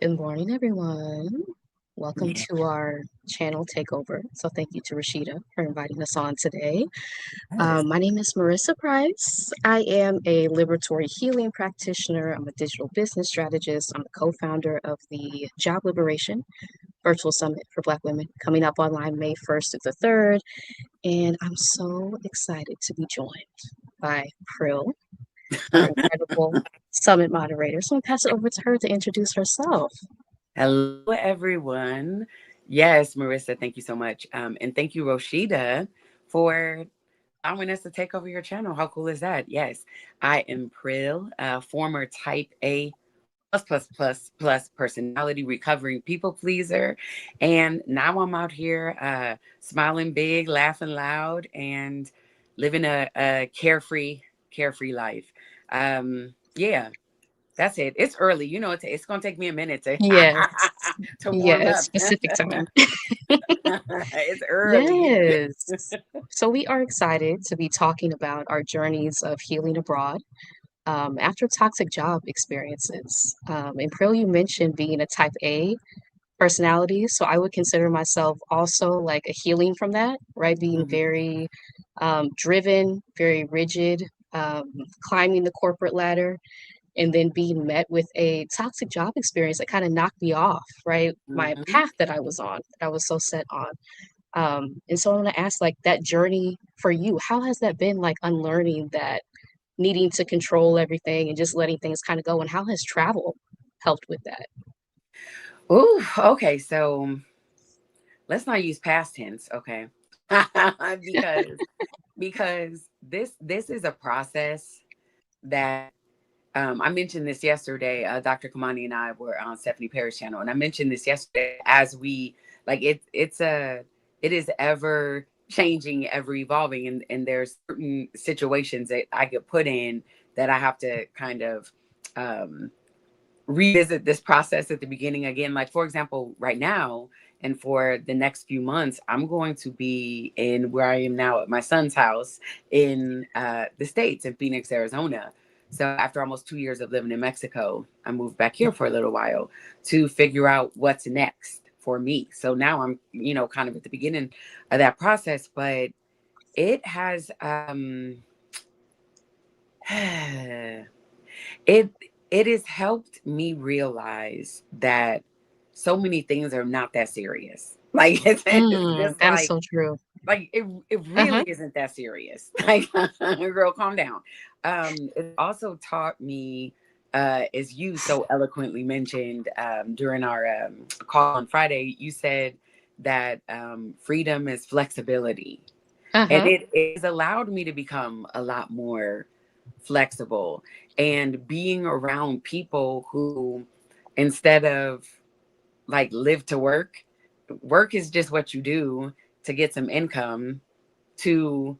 Good morning, everyone. Welcome Yeah. to our channel takeover. So, thank you to Rashida for inviting us on today. Yes. My name is Marissa Price. I am a liberatory healing practitioner. I'm a digital business strategist. I'm the co founder of the Job Liberation Virtual Summit for Black Women coming up online May 1st through the 3rd. And I'm so excited to be joined by Pryl, our incredible summit moderator. So, I'm going to pass it over to her to introduce herself. Hello, everyone. Yes, Marissa, thank you so much. And thank you, Roshida, for allowing us to take over your channel. How cool is that? Yes, I am Pryl, former type A plus personality recovering people pleaser. And now I'm out here smiling big, laughing loud, and living a carefree life. Yeah. That's it. It's early. You know, it's going to take me a minute to Yes. to warm Yes, up. specific time. It's early. Yes. So we are excited to be talking about our journeys of healing abroad after toxic job experiences. And Prill, you mentioned being a type A personality. So I would consider myself also like a healing from that, right? Being Mhm. very driven, very rigid, um, climbing the corporate ladder and then being met with a toxic job experience that kind of knocked me off, right? My Mhm. path that I was on, that I was so set on. And so I want to ask, like, that journey for you, how has that been, like, unlearning that, needing to control everything and just letting things kind of go? And how has travel helped with that? Ooh, okay. So let's not use past tense, okay? because this is a process that I mentioned this yesterday. Dr. Kamani and I were on Stephanie Perry's channel, and I mentioned this yesterday as we like it is ever changing, ever evolving, and there's certain situations that I get put in that I have to kind of um, revisit this process at the beginning again. Like for example, right now and for the next few months, I'm going to be in where I am now at my son's house in the States in Phoenix, Arizona. So after almost 2 years of living in Mexico, I moved back here for a little while to figure out what's next for me. So now I'm, kind of at the beginning of that process, but it has it it has helped me realize that so many things are not that serious. Like it's just That is so true. like it really Uh-huh. isn't that serious. Like girl, calm down. It also taught me as you so eloquently mentioned during our call on Friday, you said that freedom is flexibility. And Uh-huh. it has allowed me to become a lot more flexible and being around people who, instead of like live to work is just what you do to get some income to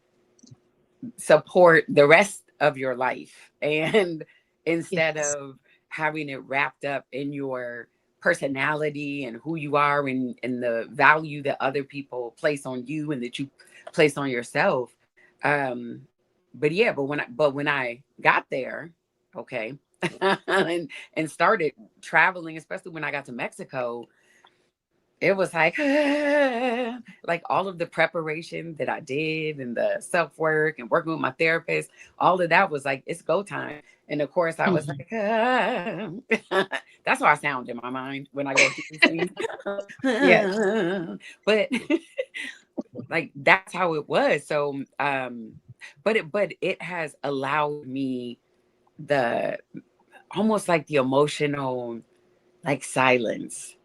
support the rest of your life. And instead Yes. of having it wrapped up in your personality and who you are and the value that other people place on you and that you place on yourself. Um, but yeah, but when I got there, okay, and started traveling, especially when I got to Mexico, it was like all of the preparation that I did and the self work and working with my therapist, all of that was like, it's go time. And of course, I was Mhm. like, that's how I sound in my mind when I go through these things. Yes. But like, that's how it was. So, but it has allowed me the almost like the emotional like silence.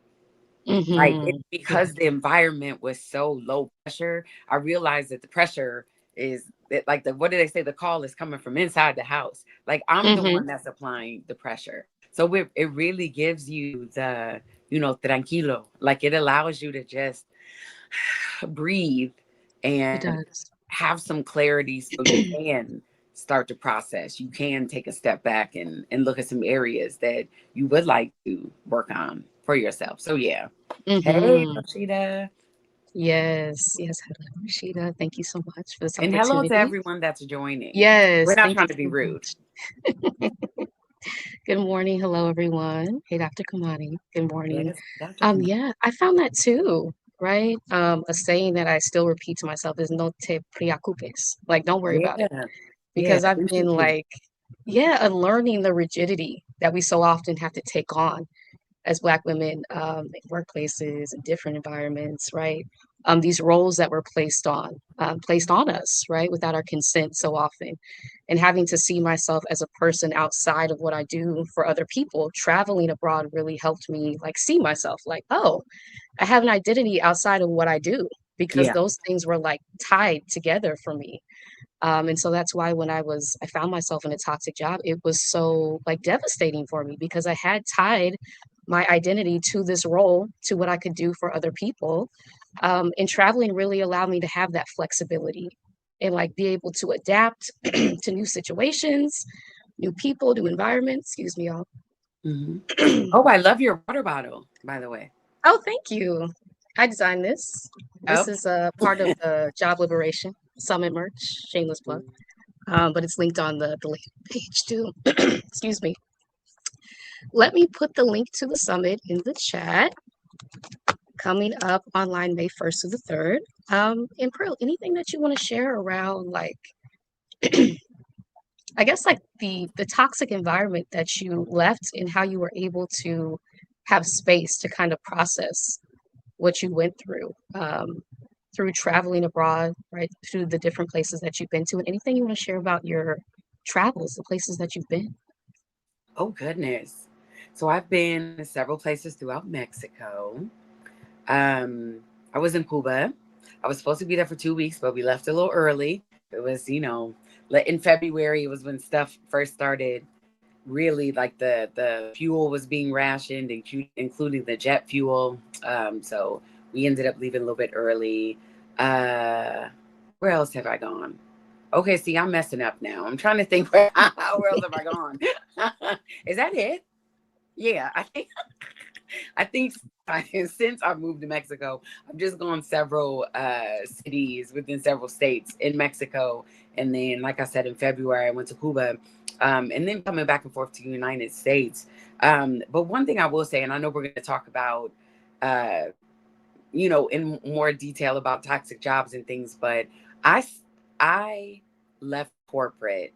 Like it, Hmm. Yeah. because the environment was so low pressure, I realized that the pressure is that, like, the what do they say, the call is coming from inside the house. Like I'm the Hmm. one that's applying the pressure. So it really gives you the, tranquilo. Like it allows you to just breathe It and does. have some clarity so you can start to process. You can take a step back and look at some areas that you would like to work on for yourself. So yeah. Hey, Hmm. Rashida. Yes. Yes. Hello, Rashida. Thank you so much for this And hello to opportunity. everyone that's joining. We're Yes. not Thank trying you to be so rude. much. Good morning. Hello, everyone. Hey, Dr. Kamani. Good morning. Yes, Dr. Kamani. Yeah, I found that too, right? A saying that I still repeat to myself is "No te preocupes," like don't worry about it, Yeah, yeah, because I've me been too. like, yeah, unlearning the rigidity that we so often have to take on as Black women in workplaces and different environments, right? These roles that were placed on us, right, without our consent so often, and having to see myself as a person outside of what I do for other people. Traveling abroad really helped me like see myself, like, oh, I have an identity outside of what I do because Yeah. those things were like tied together for me. And so that's why when I found myself in a toxic job, it was so like devastating for me because I had tied my identity to this role, to what I could do for other people. And traveling really allowed me to have that flexibility and like be able to adapt to new situations, new people, new environments. Excuse me, y'all. Hmm. Oh, I love your water bottle, by the way. Oh, thank you. I designed this. This Oh. is a part of the Job Liberation Summit merch, shameless plug. But it's linked on the link page too. Excuse me. Let me put the link to the summit in the chat. Coming up online May 1st to the 3rd. And Pryl, anything that you want to share around like I guess like the toxic environment that you left and how you were able to have space to kind of process what you went through traveling abroad, right? Through the different places that you've been to, and anything you want to share about your travels, the places that you've been. Oh, goodness. So I've been to several places throughout Mexico. I was in Cuba. I was supposed to be there for 2 weeks, but we left a little early. It was, in February, it was when stuff first started. Really, like the fuel was being rationed, including the jet fuel. So we ended up leaving a little bit early. Where else have I gone? Okay, see, I'm messing up now. I'm trying to think where else have I gone? Is that it? Yeah, I think since I moved to Mexico, I've just gone several cities within several states in Mexico, and then, like I said, in February I went to Cuba, and then coming back and forth to the United States. But one thing I will say, and I know we're going to talk about, uh, in more detail about toxic jobs and things, but I I left corporate,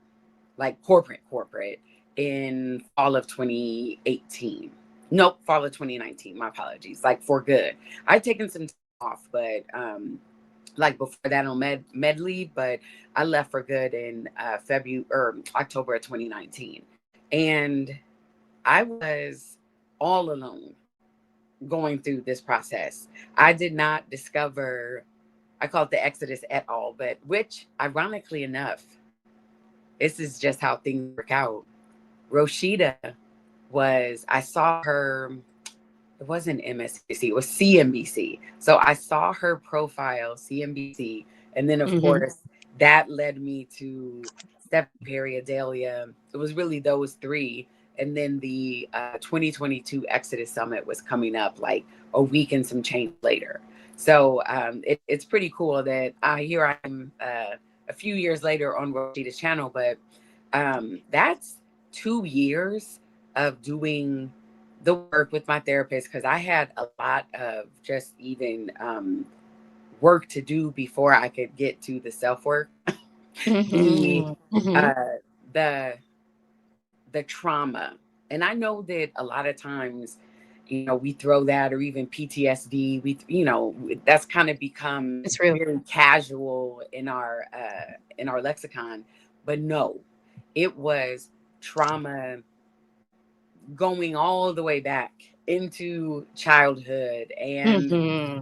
like corporate, in fall of 2018. Nope, fall of 2019. My apologies. Like for good. I'd taken some time off, but like before that on med leave, but I left for good in February or October of 2019, and I was all alone going through this process. I did not discover. I call it the Exodus at all, but which, ironically enough, this is just how things work out. Roshida I saw her, it wasn't MSNBC, it was CNBC. So I saw her profile, CNBC. And then, of Mm-hmm. course, that led me to Stephanie Perry, Adelia. It was really those three. And then the 2022 Exodus Summit was coming up like a week and some change later. So it's pretty cool that here I am a few years later on Roshida's channel, but that's 2 years of doing the work with my therapist, because I had a lot of just even work to do before I could get to the self work. the Mm-hmm. Mm-hmm. uh, the the trauma, and I know that a lot of times, we throw that, or even PTSD. That's kind of become It's real. very casual in our lexicon, but no, it was trauma going all the way back into childhood, and Mm-hmm.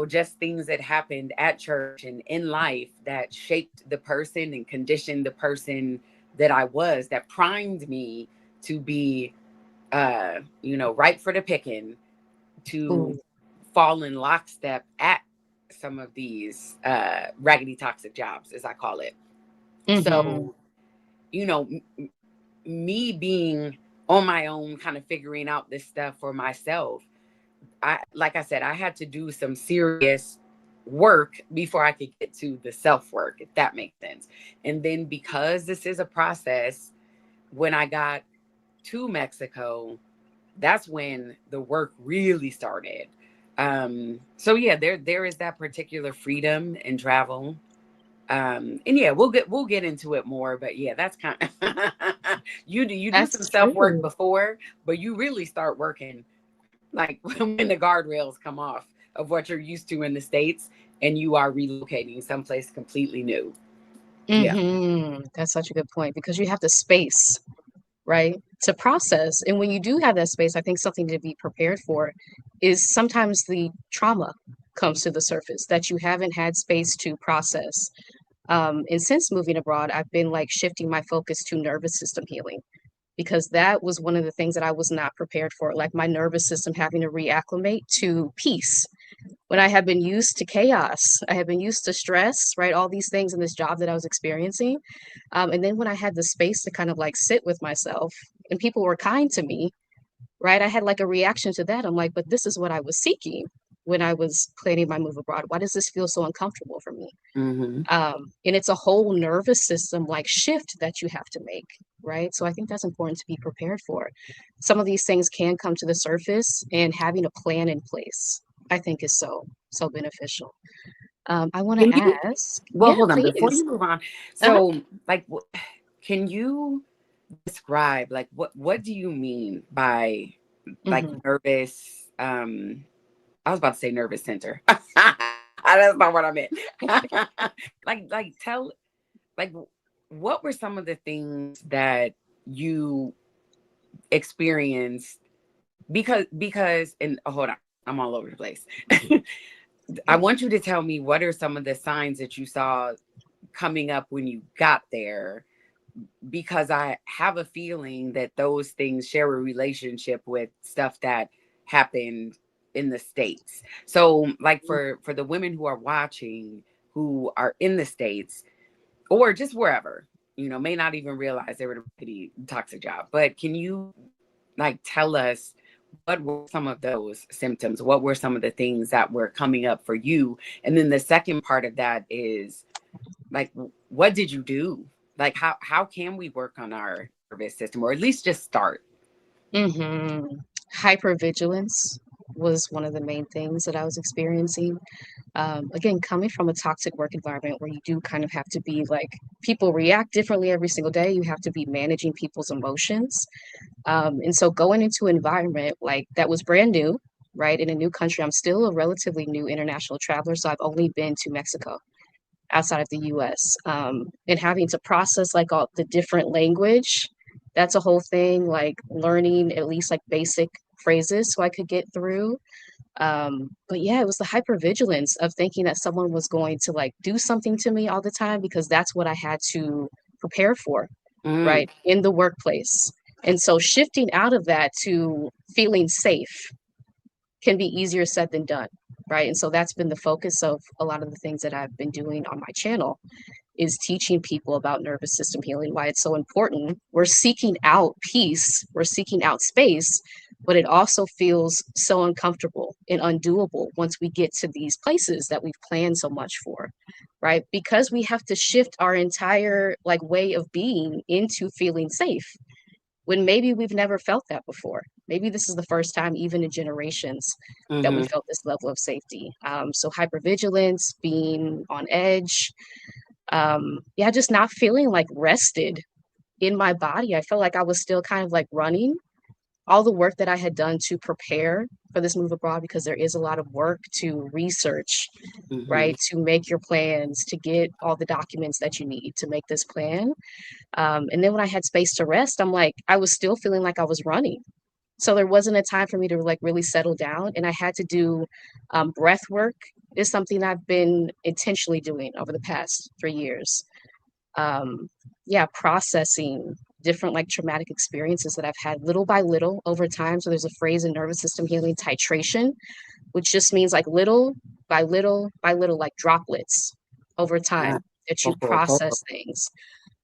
just things that happened at church and in life that shaped the person and conditioned the person that I was, that primed me to be ripe for the picking, Ooh. to fall in lockstep at some of these raggedy toxic jobs, as I call it. Mm-hmm. So, you know me being on my own, kind of figuring out this stuff for myself, like I said, I had to do some serious work before I could get to the self work, if that makes sense. And then, because this is a process, when I got to Mexico, that's when the work really started. So yeah, there is that particular freedom in travel. And yeah, we'll get into it more, but yeah, that's kind of you do some That's self work true. before, but you really start working like when the guardrails come off of what you're used to in the States and you are relocating someplace completely new. Yeah. That's such a good point because you have the space, right, to process. And when you do have that space, I think something to be prepared for is sometimes the trauma comes to the surface that you haven't had space to process. And since moving abroad, I've been like shifting my focus to nervous system healing because that was one of the things that I was not prepared for, like my nervous system having to reacclimate to peace when I had been used to chaos. I had been used to stress, right? All these things in this job that I was experiencing. And then when I had the space to kind of like sit with myself and people were kind to me, right? I had like a reaction to that. I'm like, but this is what I was seeking when I was planning my move abroad. Why does this feel so uncomfortable for me? Mm-hmm. And it's a whole nervous system like shift that you have to make, right? So I think that's important to be prepared for. Some of these things can come to the surface, and having a plan in place, I think, is so beneficial. I want to Can you? ask, Well, yeah, hold on before please. you move on. Uh-huh. So, like, can you describe like what do you mean by like Hmm. nervous? I was about to say nervous center. That's not what I meant. like tell like what were some of the things that you experienced because and hold on, I'm all over the place. I want you to tell me what are some of the signs that you saw coming up when you got there, because I have a feeling that those things share a relationship with stuff that happened in the States. So like for the women who are watching who are in the States or just wherever, may not even realize they were a pretty toxic job. But can you like tell us what were some of those symptoms? What were some of the things that were coming up for you? And then the second part of that is like, what did you do? Like, how can we work on our nervous system, or at least just start? Hmm. Hypervigilance was one of the main things that I was experiencing. Again, coming from a toxic work environment where you do kind of have to be like, people react differently every single day. You have to be managing people's emotions. And so going into an environment like that was brand new, right? In a new country, I'm still a relatively new international traveler. So I've only been to Mexico outside of the US. And having to process like all the different language, that's a whole thing, like learning at least like basic phrases so I could get through. But yeah, it was the hypervigilance of thinking that someone was going to like do something to me all the time because that's what I had to prepare for, Mm, right, in the workplace. And so shifting out of that to feeling safe can be easier said than done, right? And so that's been the focus of a lot of the things that I've been doing on my channel is teaching people about nervous system healing, why it's so important. We're seeking out peace, we're seeking out space, but it also feels so uncomfortable and undoable once we get to these places that we've planned so much for, right? Because we have to shift our entire like way of being into feeling safe when maybe we've never felt that before. Maybe this is the first time, even in generations, that we mm-hmm, felt this level of safety. So hypervigilance, being on edge, yeah, just not feeling like rested in my body. I felt like I was still kind of like running all the work that I had done to prepare for this move abroad, because there is a lot of work to research, mm-hmm, right? To make your plans, to get all the documents that you need to make this plan. And then when I had space to rest, I'm like, I was still feeling like I was running. So there wasn't a time for me to like really settle down. And I had to do breath work is something I've been intentionally doing over the past 3 years. um, yeah, processing different like traumatic experiences that I've had little by little over time. So there's a phrase in nervous system healing, titration, which just means like little by little by little, like droplets over yeah, time that you poco. process things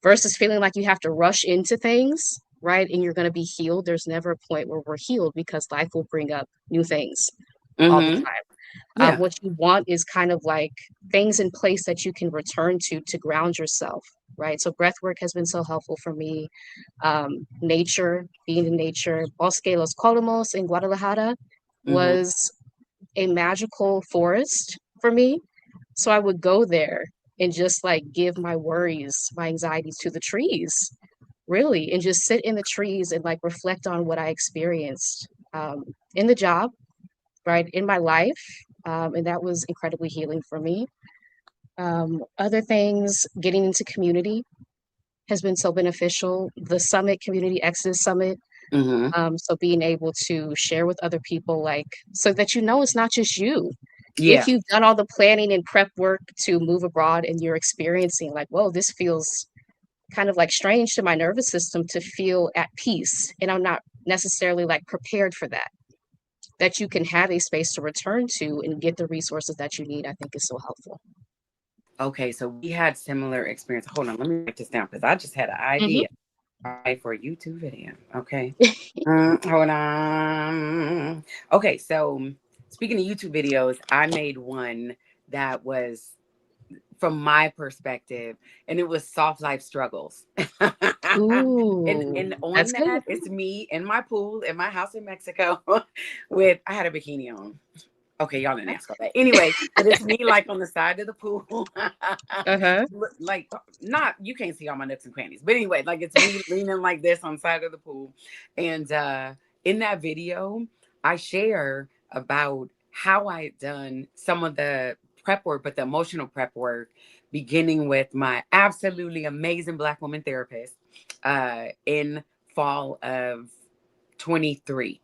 versus feeling like you have to rush into things, right? And you're going to be healed. There's never a point where we're healed because life will bring up new things all the Mm-hmm, time. yeah, What you want is kind of like things in place that you can return to ground yourself, right? So breath work has been so helpful for me. Nature, being in nature. Bosque Los Colomos in Guadalajara Mm-hmm. was a magical forest for me. So I would go there and just like give my worries, my anxieties to the trees, really, and just sit in the trees and like reflect on what I experienced in the job, right, in my life. And that was incredibly healing for me. Other things, getting into community has been so beneficial. The summit, Community Exodus Summit. Mm-hmm. So being able to share with other people, like, so that you know it's not just you. If Yeah. you've done all the planning and prep work to move abroad and you're experiencing like, whoa, this feels kind of like strange to my nervous system to feel at peace, and I'm not necessarily like prepared for that, that you can have a space to return to and get the resources that you need, I think is so helpful. Okay, so we had similar experience. Hold on, let me write this down because I just had an Hmm. idea. All right, for a YouTube video. Okay. Hold on. Okay, so speaking of YouTube videos, I made one that was from my perspective, and it was soft life struggles. and Ooh, and on that's good. that, it's me in my pool in my house in Mexico with I had a bikini on. Okay, y'all didn't ask all that. Anyway, but it's me like on the side of the pool. Uh-huh. Like not you can't see all my nooks and crannies. But anyway, like it's me leaning like this on the side of the pool. And in that video, I share about how I had done some of the prep work, but the emotional prep work, beginning with my absolutely amazing Black woman therapist in fall of 23,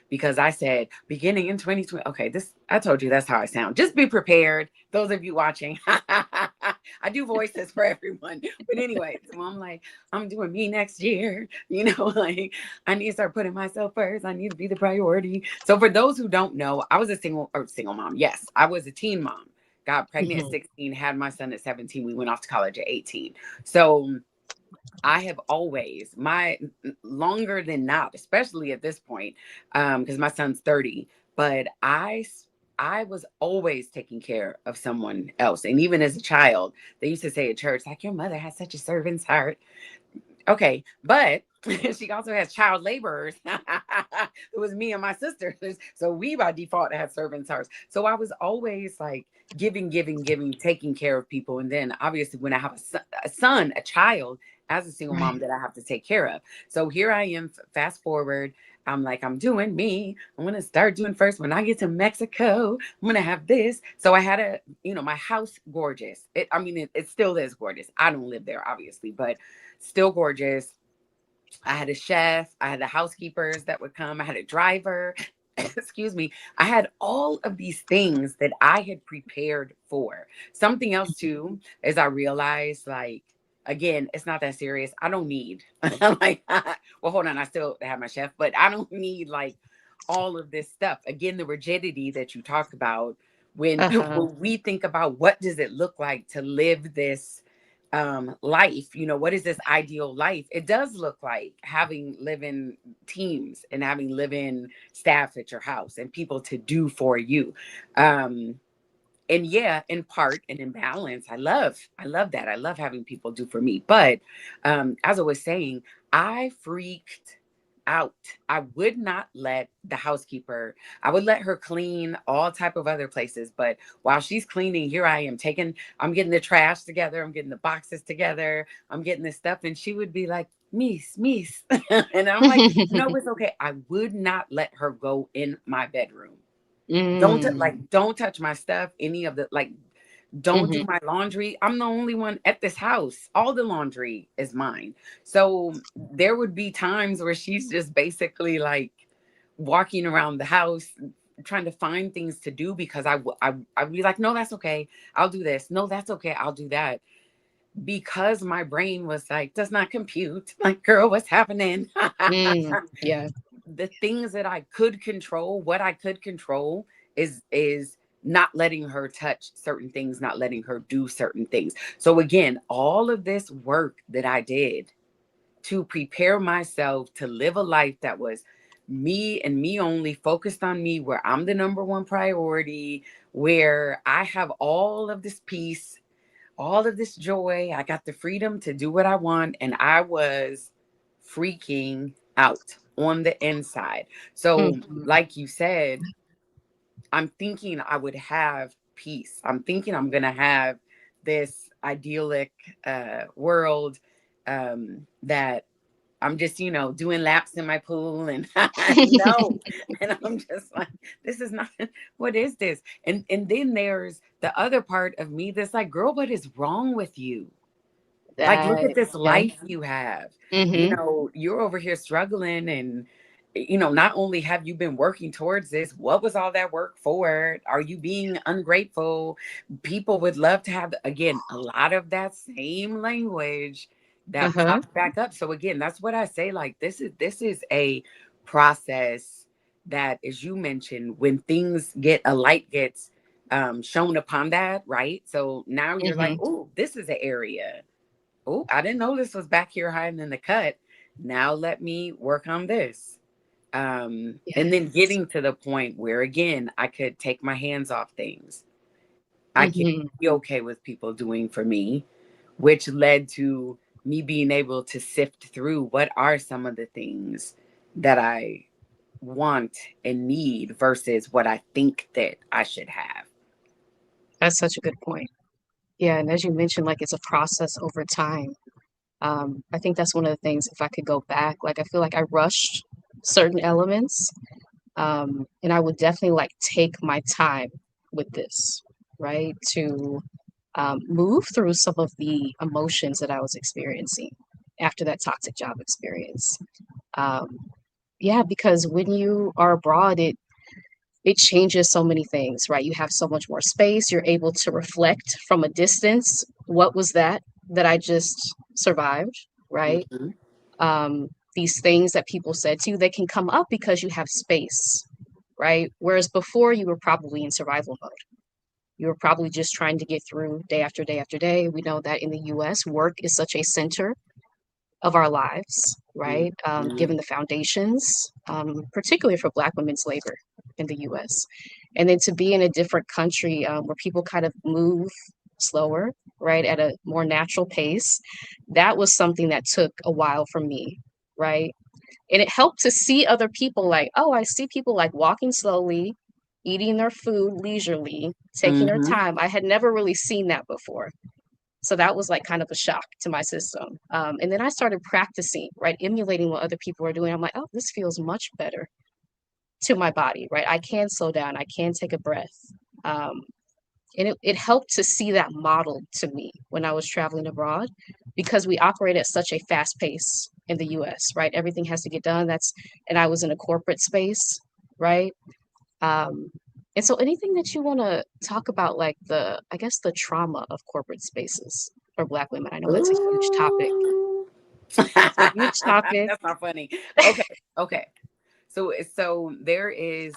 because I said beginning in 2020. Okay, this I told you that's how I sound. Just be prepared, those of you watching. I do voices for everyone, but anyway, so I'm like, I'm doing me next year. Like I need to start putting myself first. I need to be the priority. So for those who don't know, I was a single mom. Yes, I was a teen mom. Got pregnant at Hmm. 16, had my son at 17. We went off to college at 18. So I have always my longer than not, especially at this point, because my son's 30. But I was always taking care of someone else, and even as a child, they used to say at church, like your mother has such a servant's heart. Okay, but she also has child laborers. It was me and my sisters, so we by default had servants' hearts. So I was always like giving, giving, giving, taking care of people, and then obviously when I have a child, as a single mom Right. that I have to take care of. So here I am. Fast forward. I'm like, I'm doing me. I'm gonna start doing first. When I get to Mexico, I'm gonna have this. So I had my house gorgeous. It still is gorgeous. I don't live there, obviously, but still gorgeous. I had a chef, I had the housekeepers that would come, I had a driver. Excuse me. I had all of these things that I had prepared for. Something else too is I realized, like, again, it's not that serious. I don't need like well, hold on, I still have my chef, but I don't need like all of this stuff. Again, the rigidity that you talk about when Uh-huh. when we think about what does it look like to live this life, what is this ideal life? It does look like having live-in teams and having live-in staff at your house and people to do for you. And yeah, in part and in balance, I love that. I love having people do for me. But as I was saying, I freaked out. I would not let the housekeeper, I would let her clean all type of other places, but while she's cleaning, here I am I'm getting the trash together, I'm getting the boxes together, I'm getting this stuff, and she would be like, Miss. And I'm like, no, it's okay. I would not let her go in my bedroom. Mm. Don't touch my stuff, any of the, like, don't do Hmm. my laundry. I'm the only one at this house. All the laundry is mine. So there would be times where she's just basically like walking around the house trying to find things to do, because I'd be like, no, that's okay, I'll do this. No, that's okay, I'll do that, because my brain was like, does not compute. Like, girl, what's happening? Mm. Yeah. The things that I could control, what I could control is not letting her touch certain things, not letting her do certain things. So again, all of this work that I did to prepare myself to live a life that was me and me only, focused on me, where I'm the number one priority, where I have all of this peace, all of this joy. I got the freedom to do what I want. And I was freaking out on the inside. So, Mhm. like you said, I'm thinking I would have peace. I'm thinking I'm going to have this idyllic world that I'm just, doing laps in my pool and no. And I'm just like, this is not, what is this? And then there's the other part of me that's like, girl, what is wrong with you? Like, look That, at this yeah. life you have. Mhm. You're over here struggling and not only have you been working towards this, what was all that work for? Are you being ungrateful? People would love to have, again, a lot of that same language that Uh-huh. pops back up. So again, that's what I say. Like, this is a process that, as you mentioned, when things get a light gets shown upon that, right? So now you're like, Mhm. oh, this is an area. Oh, I didn't know this was back here hiding in the cut. Now let me work on this. And then Yes. getting to the point where, again, I could take my hands off things. I can Mhm. be okay with people doing for me, which led to me being able to sift through what are some of the things that I want and need versus what I think that I should have. That's such a good point. Yeah, and as you mentioned, like it's a process over time. I think that's one of the things, if I could go back, like I feel like I rushed certain elements. And I would definitely like take my time with this, right? To move through some of the emotions that I was experiencing after that toxic job experience. Um, yeah, because when you are abroad, it changes so many things, right? You have so much more space. You're able to reflect from a distance. What was that I just survived, right? Mhm. These things that people said to you, they can come up because you have space, right? Whereas before you were probably in survival mode. You were probably just trying to get through day after day after day. We know that in the US, work is such a center of our lives, right? Mhm. Given the foundations, particularly for Black women's labor in the US. And then to be in a different country where people kind of move slower, right, at a more natural pace, that was something that took a while for me, right? And it helped to see other people like, oh, I see people like walking slowly, eating their food leisurely, taking their Mhm. time. I had never really seen that before. So that was like kind of a shock to my system. And then I started practicing, right, emulating what other people were doing. I'm like, oh, this feels much better to my body, right? I can slow down, I can take a breath. Um, and it helped to see that modeled to me when I was traveling abroad because we operate at such a fast pace in the US, right? Everything has to get done. And I was in a corporate space, right? Um, and so anything that you want to talk about, like I guess the trauma of corporate spaces for Black women, I know that's a huge topic. Ooh. It's a huge topic. That's not funny. Okay, okay. So there is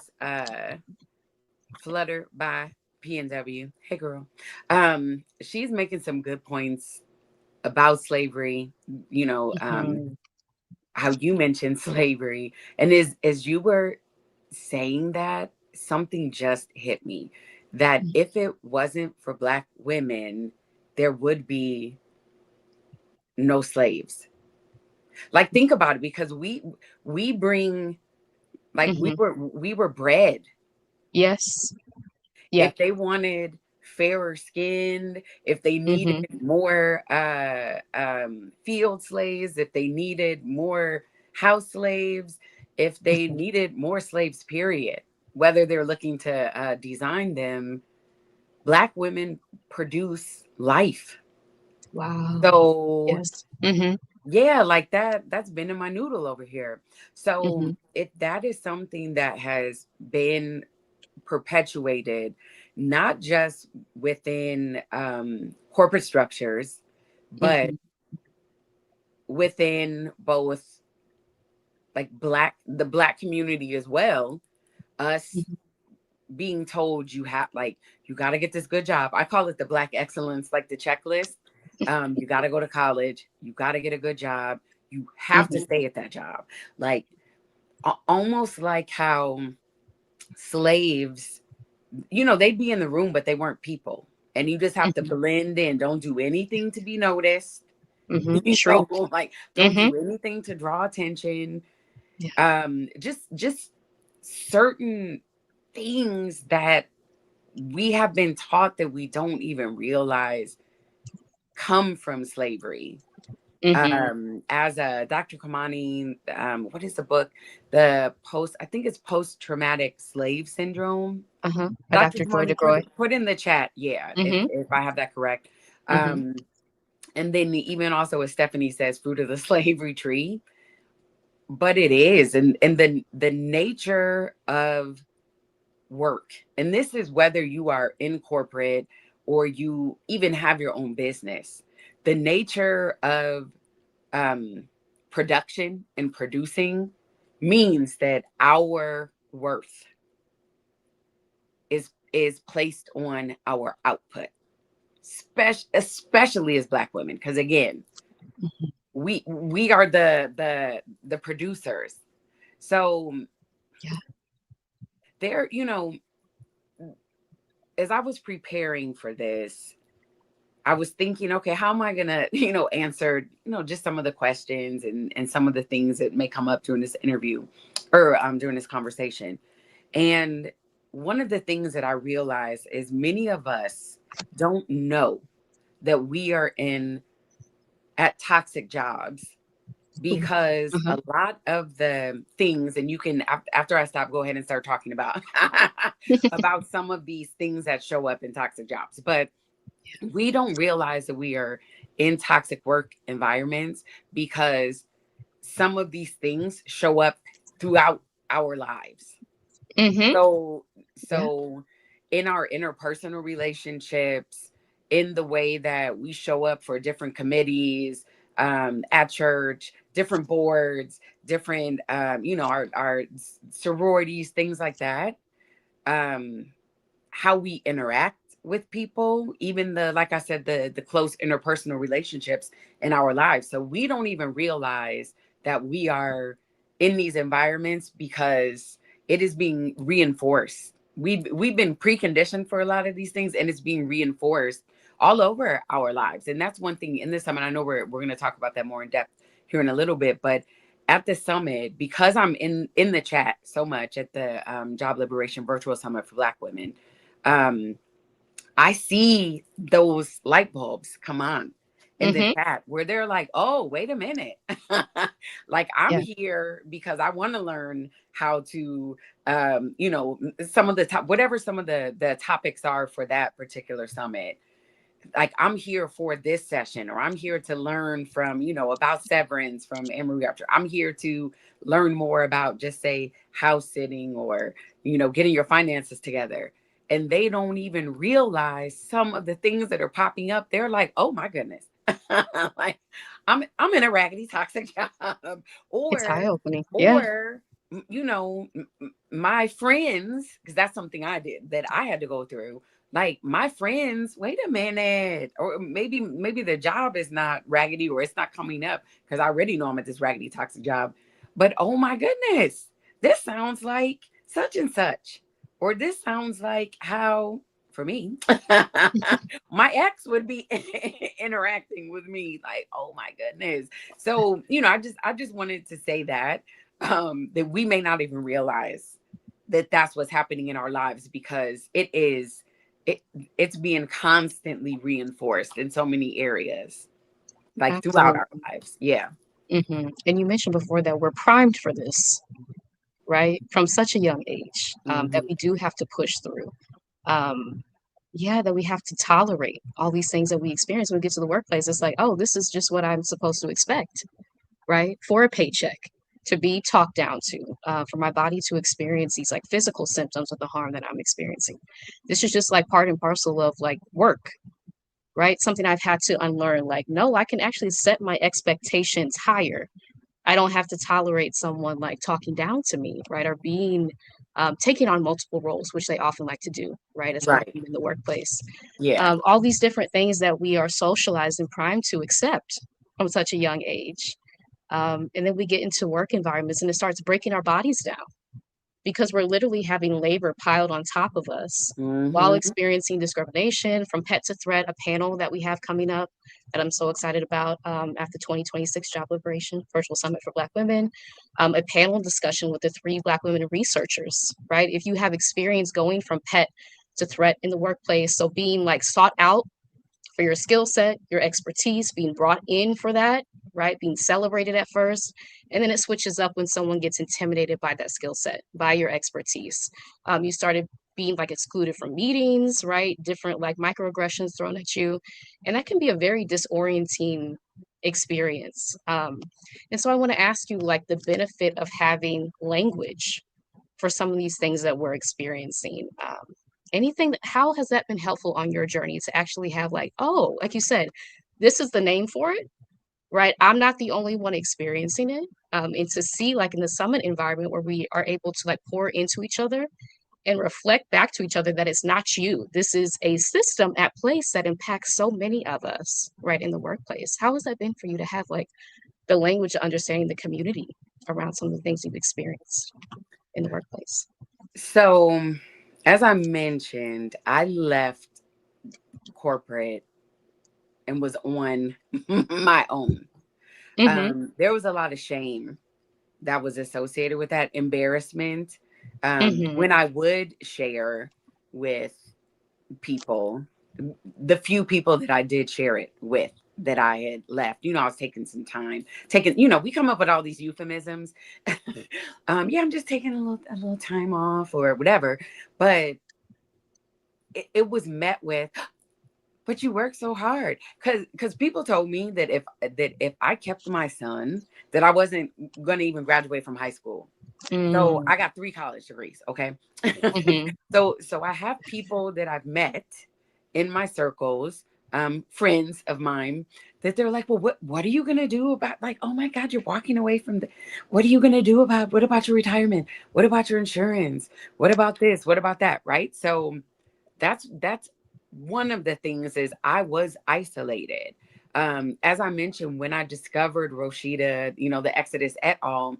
Flutter by PNW. Hey girl. She's making some good points about slavery, you know, Mhm, how you mentioned slavery. And as you were saying that, something just hit me that if it wasn't for Black women, there would be no slaves. Like, think about it, because we bring, like, we mhm. were we were bred. Yes. Yeah. If they wanted fairer skinned, if they needed Mhm, more field slaves, if they needed more house slaves, if they mhm. needed more slaves, period, whether they're looking to design them, Black women produce life. Wow. So Yes. Mhm, yeah, like that's been in my noodle over here. So mhm, if that is something that has been perpetuated, not just within corporate structures, but mhm, within both, like, the Black community as well. Us mhm. being told you have, like, you got to get this good job. I call it the Black excellence, like the checklist. You got to go to college. You got to get a good job. You have to Mhm. stay at that job. Like, almost like how slaves, they'd be in the room, but they weren't people. and you just have to Mm-hmm. blend in. Don't do anything to be noticed. Mm-hmm. Shrink. Like don't Mm-hmm. do anything to draw attention. Yeah. Just certain things that we have been taught that we don't even realize come from slavery. Mm-hmm. As a Dr. Kamani, what is the book? The post, I think it's post traumatic slave syndrome. Uh-huh. By Dr. Dr. Joy Kamani, DeGroy. put in the chat, yeah, Mm-hmm. if I have that correct. Mm-hmm. Um, and then even also, as Stephanie says, fruit of the slavery tree. But it is, and the nature of work, and this is whether you are in corporate or you even have your own business. The nature of production and producing means that our worth is placed on our output, especially as Black women, because again, we are the producers. So Yeah. there, as I was preparing for this, I was thinking, okay, how am I gonna, answer, just some of the questions and some of the things that may come up during this interview or during this conversation. And one of the things that I realized is many of us don't know that we are in at toxic jobs because Uh-huh. a lot of the things, and you can, after I stop, go ahead and start talking about about some of these things that show up in toxic jobs. But we don't realize that we are in toxic work environments because some of these things show up throughout our lives. Mm-hmm. So, Yeah. so in our interpersonal relationships, in the way that we show up for different committees, at church, different boards, different, our sororities, things like that. Um, how we interact with people, even like I said, the close interpersonal relationships in our lives. So we don't even realize that we are in these environments because it is being reinforced. We've been preconditioned for a lot of these things, and it's being reinforced all over our lives. And that's one thing in this summit. I know we're going to talk about that more in depth here in a little bit, but at the summit, because I'm in the chat so much at the Job Liberation Virtual Summit for Black Women, um, I see those light bulbs come on in the Mm-hmm. chat where they're like, oh, wait a minute. Like I'm Yeah. here because I want to learn how to, some of the top, whatever some of the topics are for that particular summit. Like I'm here for this session, or I'm here to learn from, about severance from Emory Upton. I'm here to learn more about just say house sitting or, getting your finances together. And they don't even realize some of the things that are popping up. They're like, oh my goodness. Like I'm in a raggedy toxic job. It's or eye-opening. Yeah. or my friends, because that's something I did that I had to go through, like my friends, wait a minute, or maybe the job is not raggedy or it's not coming up because I already know I'm at this raggedy toxic job, but oh my goodness, this sounds like such and such, or this sounds like how, for me, my ex would be interacting with me, like, oh my goodness. So I just wanted to say that that we may not even realize that that's what's happening in our lives because it it's being constantly reinforced in so many areas, like throughout our Absolutely. lives. Yeah. Mm-hmm. And you mentioned before that we're primed for this, right? From such a young age, that Hmm. we do have to push through. Um, yeah, that we have to tolerate all these things that we experience when we get to the workplace. It's like, oh, this is just what I'm supposed to expect, right? For a paycheck, to be talked down to, for my body to experience these like physical symptoms of the harm that I'm experiencing. This is just like part and parcel of like work, right? Something I've had to unlearn. Like, no, I can actually set my expectations higher. I don't have to tolerate someone like talking down to me, right? Or being taking on multiple roles, which they often like to do, right? As Black Right. women in the workplace. Yeah. All these different things that we are socialized and primed to accept from such a young age. And then we get into work environments and it starts breaking our bodies down, because we're literally having labor piled on top of us while Mm-hmm. experiencing discrimination from pet to threat, a panel that we have coming up that I'm so excited about at the 2026 Job Liberation Virtual Summit for Black Women, a panel discussion with the 3 Black women researchers, right? If you have experience going from pet to threat in the workplace, so being like sought out for your skill set, your expertise, being brought in for that, right? Being celebrated at first. And then it switches up when someone gets intimidated by that skill set, by your expertise. You started being like excluded from meetings, right? Different like microaggressions thrown at you. And that can be a very disorienting experience. And so I want to ask you like the benefit of having language for some of these things that we're experiencing. Anything that, how has that been helpful on your journey to actually have like, oh, like you said, this is the name for it, right? I'm not the only one experiencing it. And to see like in the summit environment where we are able to like pour into each other and reflect back to each other that it's not you. This is a system at place that impacts so many of us, right, in the workplace. How has that been for you to have like the language of understanding the community around some of the things you've experienced in the workplace? So, as I mentioned, I left corporate and was on my own. Mm-hmm. There was a lot of shame that was associated with that, embarrassment. Mm-hmm. When I would share with people, the few people that I did share it with, that I had left, I was taking some time, we come up with all these euphemisms. Yeah, I'm just taking a little time off or whatever. But it was met with, but you work so hard, because people told me that if I kept my son, that I wasn't going to even graduate from high school. So Mm, I got 3 college degrees. Okay. mhm. So I have people that I've met in my circles, friends of mine, that they're like, well, what are you gonna do about, like, oh my God, you're walking away from what are you gonna do about, what about your retirement? What about your insurance? What about this? What about that? Right. So that's one of the things, is I was isolated. As I mentioned, when I discovered Rosita, the Exodus et al.,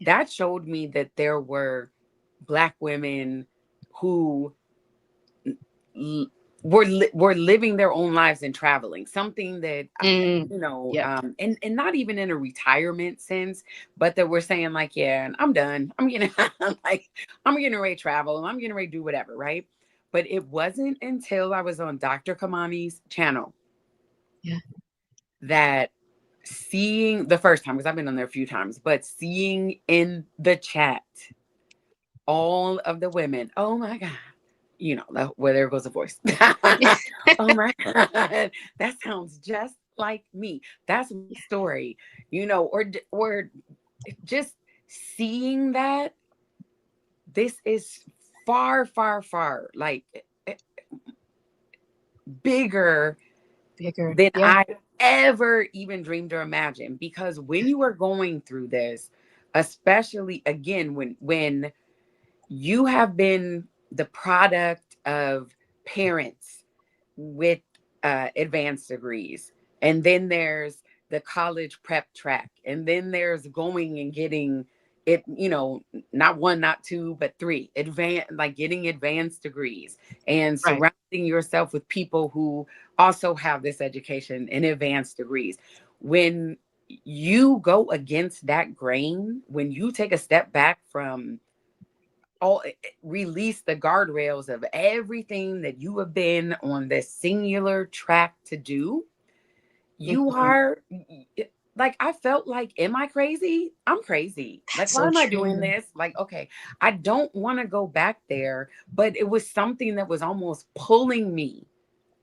that showed me that there were Black women who l- were living their own lives and traveling, something that Mm, yep. and not even in a retirement sense, but that we're saying like, yeah, I'm done, I'm getting like, I'm getting ready to travel, I'm getting ready to do whatever, right? But it wasn't until I was on Dr. Kamani's channel Yeah. that, seeing the first time, because I've been on there a few times, but seeing in the chat all of the women, oh my God, where there goes the voice. Oh my God, that sounds just like me. That's my story, or just seeing that this is far, far, far, like, bigger Bigger. than Yeah. I ever even dreamed or imagined. Because when you are going through this, especially again, when you have been the product of parents with advanced degrees, and then there's the college prep track, and then there's going and getting it, not one, not two, but three advanced, like getting advanced degrees, and Right. surrounding yourself with people who also have this education and advanced degrees. When you go against that grain, when you take a step back from all, release the guardrails of everything that you have been on this singular track to do, you Mhm. are like, I felt like, am I crazy? I'm crazy. Like, That's why so am I doing true. this? Like, okay, I don't want to go back there, but it was something that was almost pulling me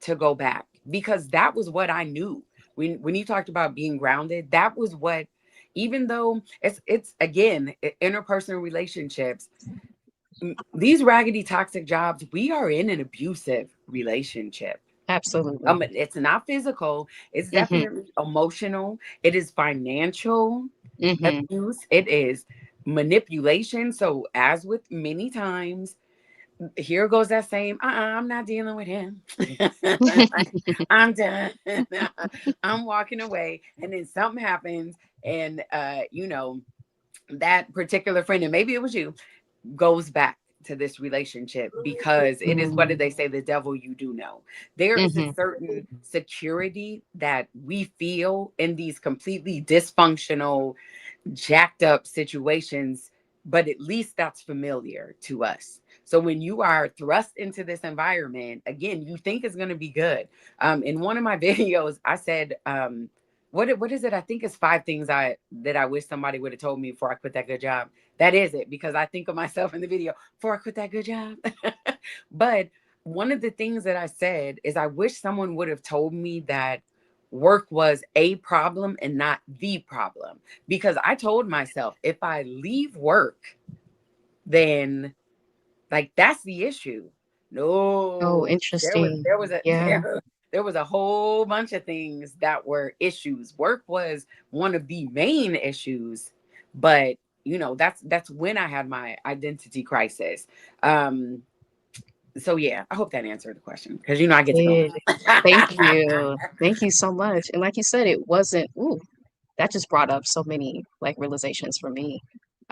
to go back, because that was what I knew. When you talked about being grounded, that was what, even though it's again, interpersonal relationships, these raggedy toxic jobs, we are in an abusive relationship. Absolutely. It's not physical, it's Mhm. definitely emotional, it is financial Mhm. abuse, it is manipulation. So as with many times, here goes that same, I'm not dealing with him. I'm done. I'm walking away. And then something happens, and that particular friend, and maybe it was you, goes back to this relationship, because it is, what did they say, the devil you do know. There is a Mm-hmm. certain security that we feel in these completely dysfunctional, jacked up situations, but at least that's familiar to us. So when you are thrust into this environment, again, you think it's going to be good. In one of my videos, I said, what is it? I think it's 5 things I wish somebody would have told me before I quit that good job. That is it, because I think of myself in the video before I quit that good job. But one of the things that I said is, I wish someone would have told me that work was a problem and not the problem. Because I told myself, if I leave work, then like that's the issue. Oh, No, there was interesting. there was a Yeah. there was a whole bunch of things that were issues. Work was one of the main issues, but that's when I had my identity crisis. Um, so yeah, I hope that answered the question, because I get to go Did. on. Thank you. Thank you so much. And like you said, it wasn't, ooh, that just brought up so many like realizations for me.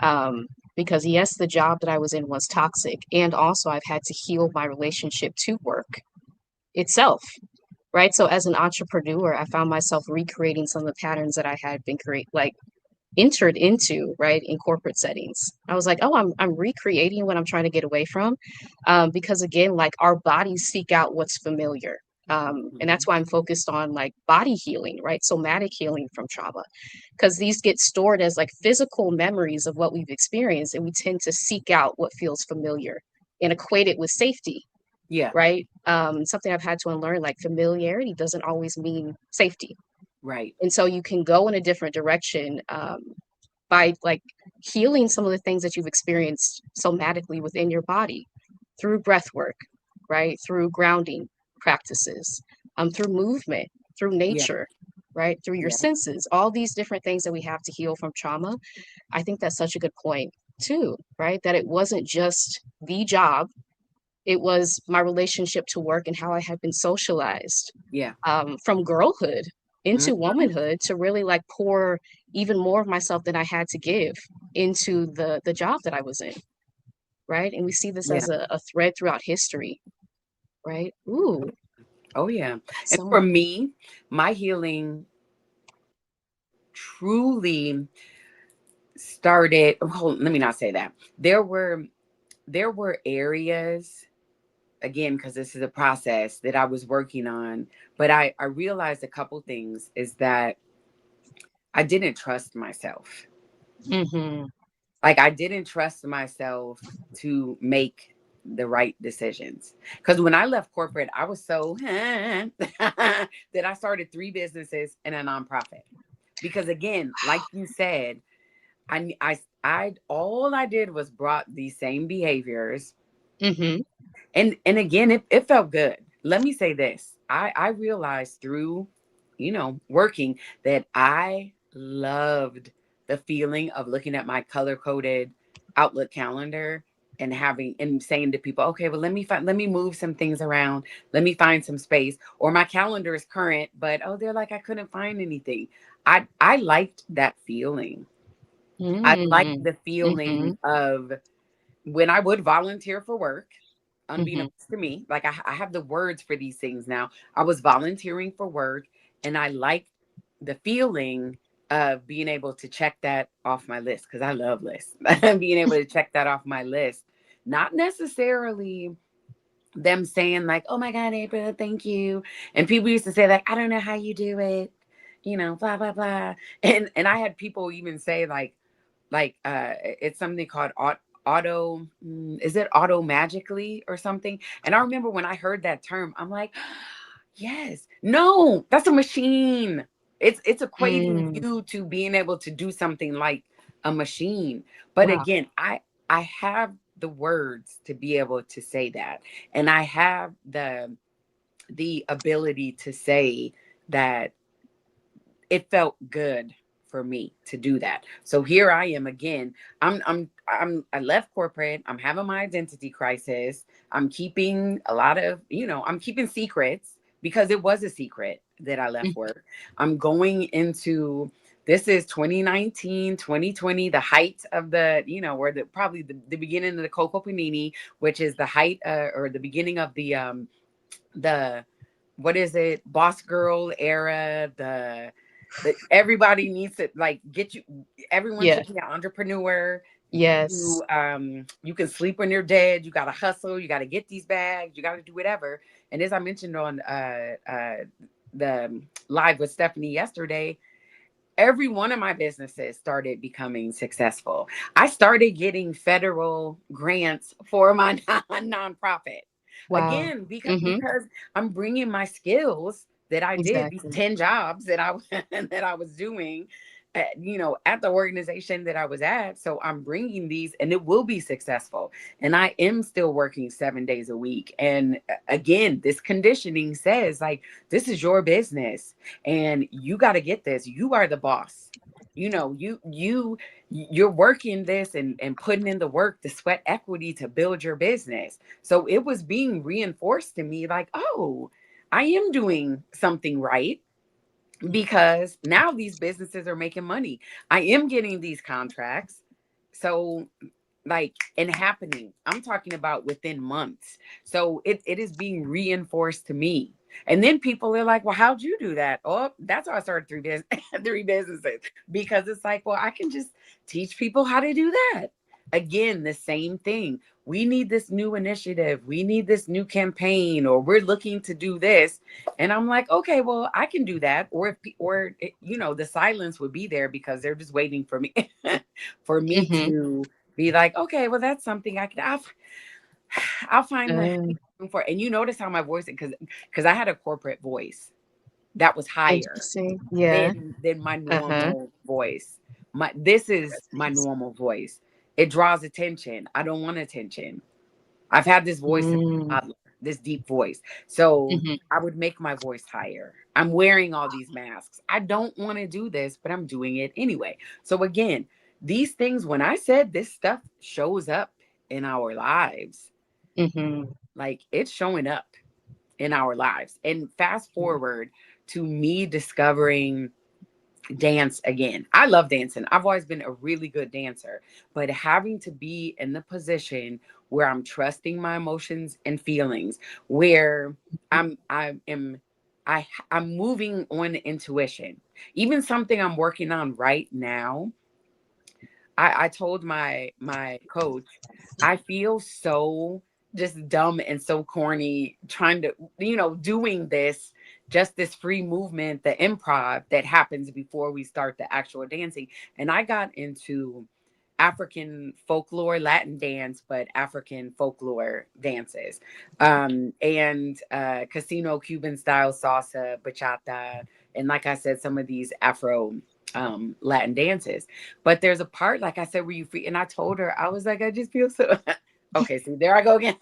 Um, because yes, the job that I was in was toxic. And also I've had to heal my relationship to work itself. Right. So as an entrepreneur, I found myself recreating some of the patterns that I had been entered into, right, in corporate settings. I was like, oh, I'm recreating what I'm trying to get away from, because again, like our bodies seek out what's familiar. And that's Mhm. why I'm focused on like body healing, right? Somatic healing from trauma, because these get stored as like physical memories of what we've experienced, and we tend to seek out what feels familiar and equate it with safety, Yeah, right? Something I've had to unlearn, like familiarity doesn't always mean safety. right. And so you can go in a different direction, by like healing some of the things that you've experienced somatically within your body through breath work, right? Through grounding practices, through movement, through Yeah, nature, right? Through your yeah, senses, all these different things that we have to heal from trauma. I think that's such a good point too, right? That it wasn't just the job, it was my relationship to work and how I had been socialized, yeah. from girlhood into Mhm. womanhood to really like pour even more of myself than I had to give into the job that I was in, right? And we see this Yeah. as a thread throughout history, right? Ooh, Oh yeah. And so for me, my healing truly started, let me not say that. There were areas, again, because this is a process that I was working on, but I realized a couple things, is that I didn't trust myself. mm-hmm, Like, I didn't trust myself to make the right decisions. Because when I left corporate, I was so that I started 3 businesses and a nonprofit. Because again, like you said, all I did was brought these same behaviors, mm-hmm, and again, it felt good. Let me say this: I realized through, working, that I loved the feeling of looking at my color coded Outlook calendar and saying to people, okay, well, let me move some things around, let me find some space, or my calendar is current, but oh, they're like, I couldn't find anything. I liked that feeling. I liked mm-hmm, the mm-hmm, feeling of when I would volunteer for work, mm-hmm, unbeknownst to me, like I have the words for these things now. I was volunteering for work, and I liked the feeling of being able to check that off my list, because I love lists. Being able to check that off my list, not necessarily them saying like, "Oh my God, April, thank you." And people used to say like, "I don't know how you do it," blah blah blah. And I had people even say it's something called auto, is it auto magically or something? And I remember when I heard that term, I'm like, yes, no, that's a machine. It's equating mm. you to being able to do something like a machine. But Wow. again, I have the words to be able to say that, and I have the ability to say that it felt good for me to do that. So here I am again. I left corporate. I'm having my identity crisis. I'm keeping a lot of, I'm keeping secrets, because it was a secret that I left work. I'm going into This is 2019, 2020, the height of the, or probably the beginning of the Coco Panini, which is the height or the beginning of the what is it, boss girl era, the everybody needs to like get you, everyone Yeah. should be an entrepreneur. Yes. You can sleep when you're dead. You got to hustle. You got to get these bags. You got to do whatever. And as I mentioned on the live with Stephanie yesterday, every one of my businesses started becoming successful. I started getting federal grants for my nonprofit. Wow. Again, Mm-hmm. because I'm bringing my skills that I did, these Exactly. 10 jobs that I that I was doing at the organization that I was at. So I'm bringing these and it will be successful. And I am still working 7 days a week. And again, this conditioning says like, this is your business and you got to get this. You are the boss. You're working this and putting in the work, the sweat equity to build your business. So it was being reinforced to me like, oh, I am doing something right because now these businesses are making money. I am getting these contracts. So like and happening. I'm talking about within months. So it is being reinforced to me. And then people are like, well, how'd you do that? Oh, that's how I started three businesses. Because it's like, well, I can just teach people how to do that. Again, the same thing. We need this new initiative. We need this new campaign, or we're looking to do this. And I'm like, okay, well, I can do that. Or the silence would be there because they're just waiting for me, for me Mm-hmm. to be like, okay, well, that's something I'll find the Uh, room for. And you notice how my voice, because I had a corporate voice that was higher interesting. Yeah. than my Uh-huh. normal voice. This is my normal voice. It draws attention. I don't want attention. I've had this voice since a Mm-hmm. toddler, this deep voice. So I would make my voice higher. I'm wearing all these masks. I don't want to do this, but I'm doing it anyway. So again, these things, when I said this stuff shows up in our lives, Mm-hmm. like it's showing up in our lives. And fast forward to me discovering dance again. I love dancing. I've always been a really good dancer, but having to be in the position where I'm trusting my emotions and feelings, where I am I'm moving on intuition. Even something I'm working on right now. I told my coach, I feel so just dumb and so corny trying to, doing this, just this free movement, the improv that happens before we start the actual dancing. And I got into African folklore, Latin dance, but African folklore dances, and casino Cuban style salsa, bachata, and like I said, some of these Afro Latin dances. But there's a part, like I said, where you free, and I told her, I was like, I just feel so. Okay, see, there I go again.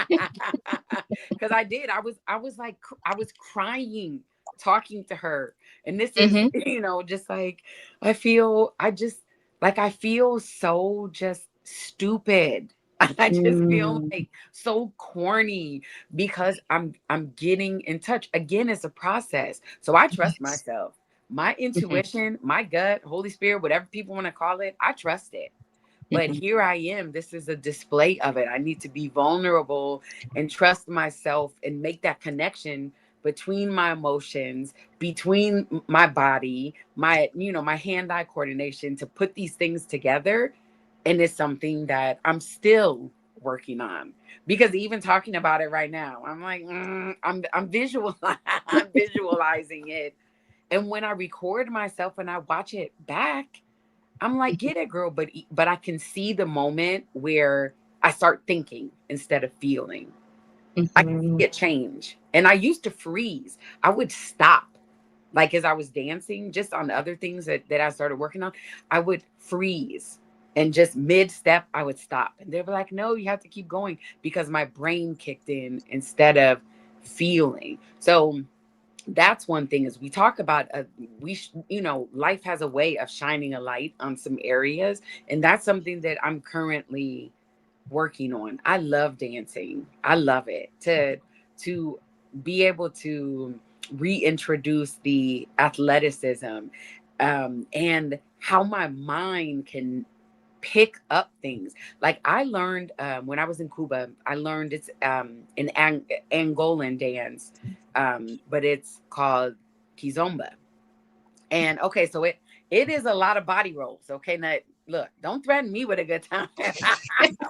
Because I did. I was like, I was crying talking to her, and this is, Mm-hmm. just like I feel so just stupid. I just feel Mm-hmm. like so corny because I'm getting in touch. Again, it's a process. So I trust Yes. myself. My Mm-hmm. intuition, my gut, Holy Spirit, whatever people want to call it, I trust it. But Mm-hmm. here I am. This is a display of it. I need to be vulnerable and trust myself and make that connection between my emotions, between my body, my hand-eye coordination to put these things together. And it's something that I'm still working on because even talking about it right now, I'm like, I'm visual, I'm visualizing it. And when I record myself and I watch it back, I'm like, get it, girl. But I can see the moment where I start thinking instead of feeling. I can Mm-hmm. see it change. And I used to freeze. I would stop. Like as I was dancing, just on the other things that I started working on, I would freeze. And just mid step, I would stop. And they were like, no, you have to keep going because my brain kicked in instead of feeling. So that's one thing is we talk about life has a way of shining a light on some areas, and that's something that I'm currently working on. I love dancing. I love it. To be able to reintroduce the athleticism, and how my mind can pick up things. Like I learned when I was in Cuba, I learned it's an Angolan dance, but it's called kizomba. And okay, so it is a lot of body rolls. Okay, now look, don't threaten me with a good time.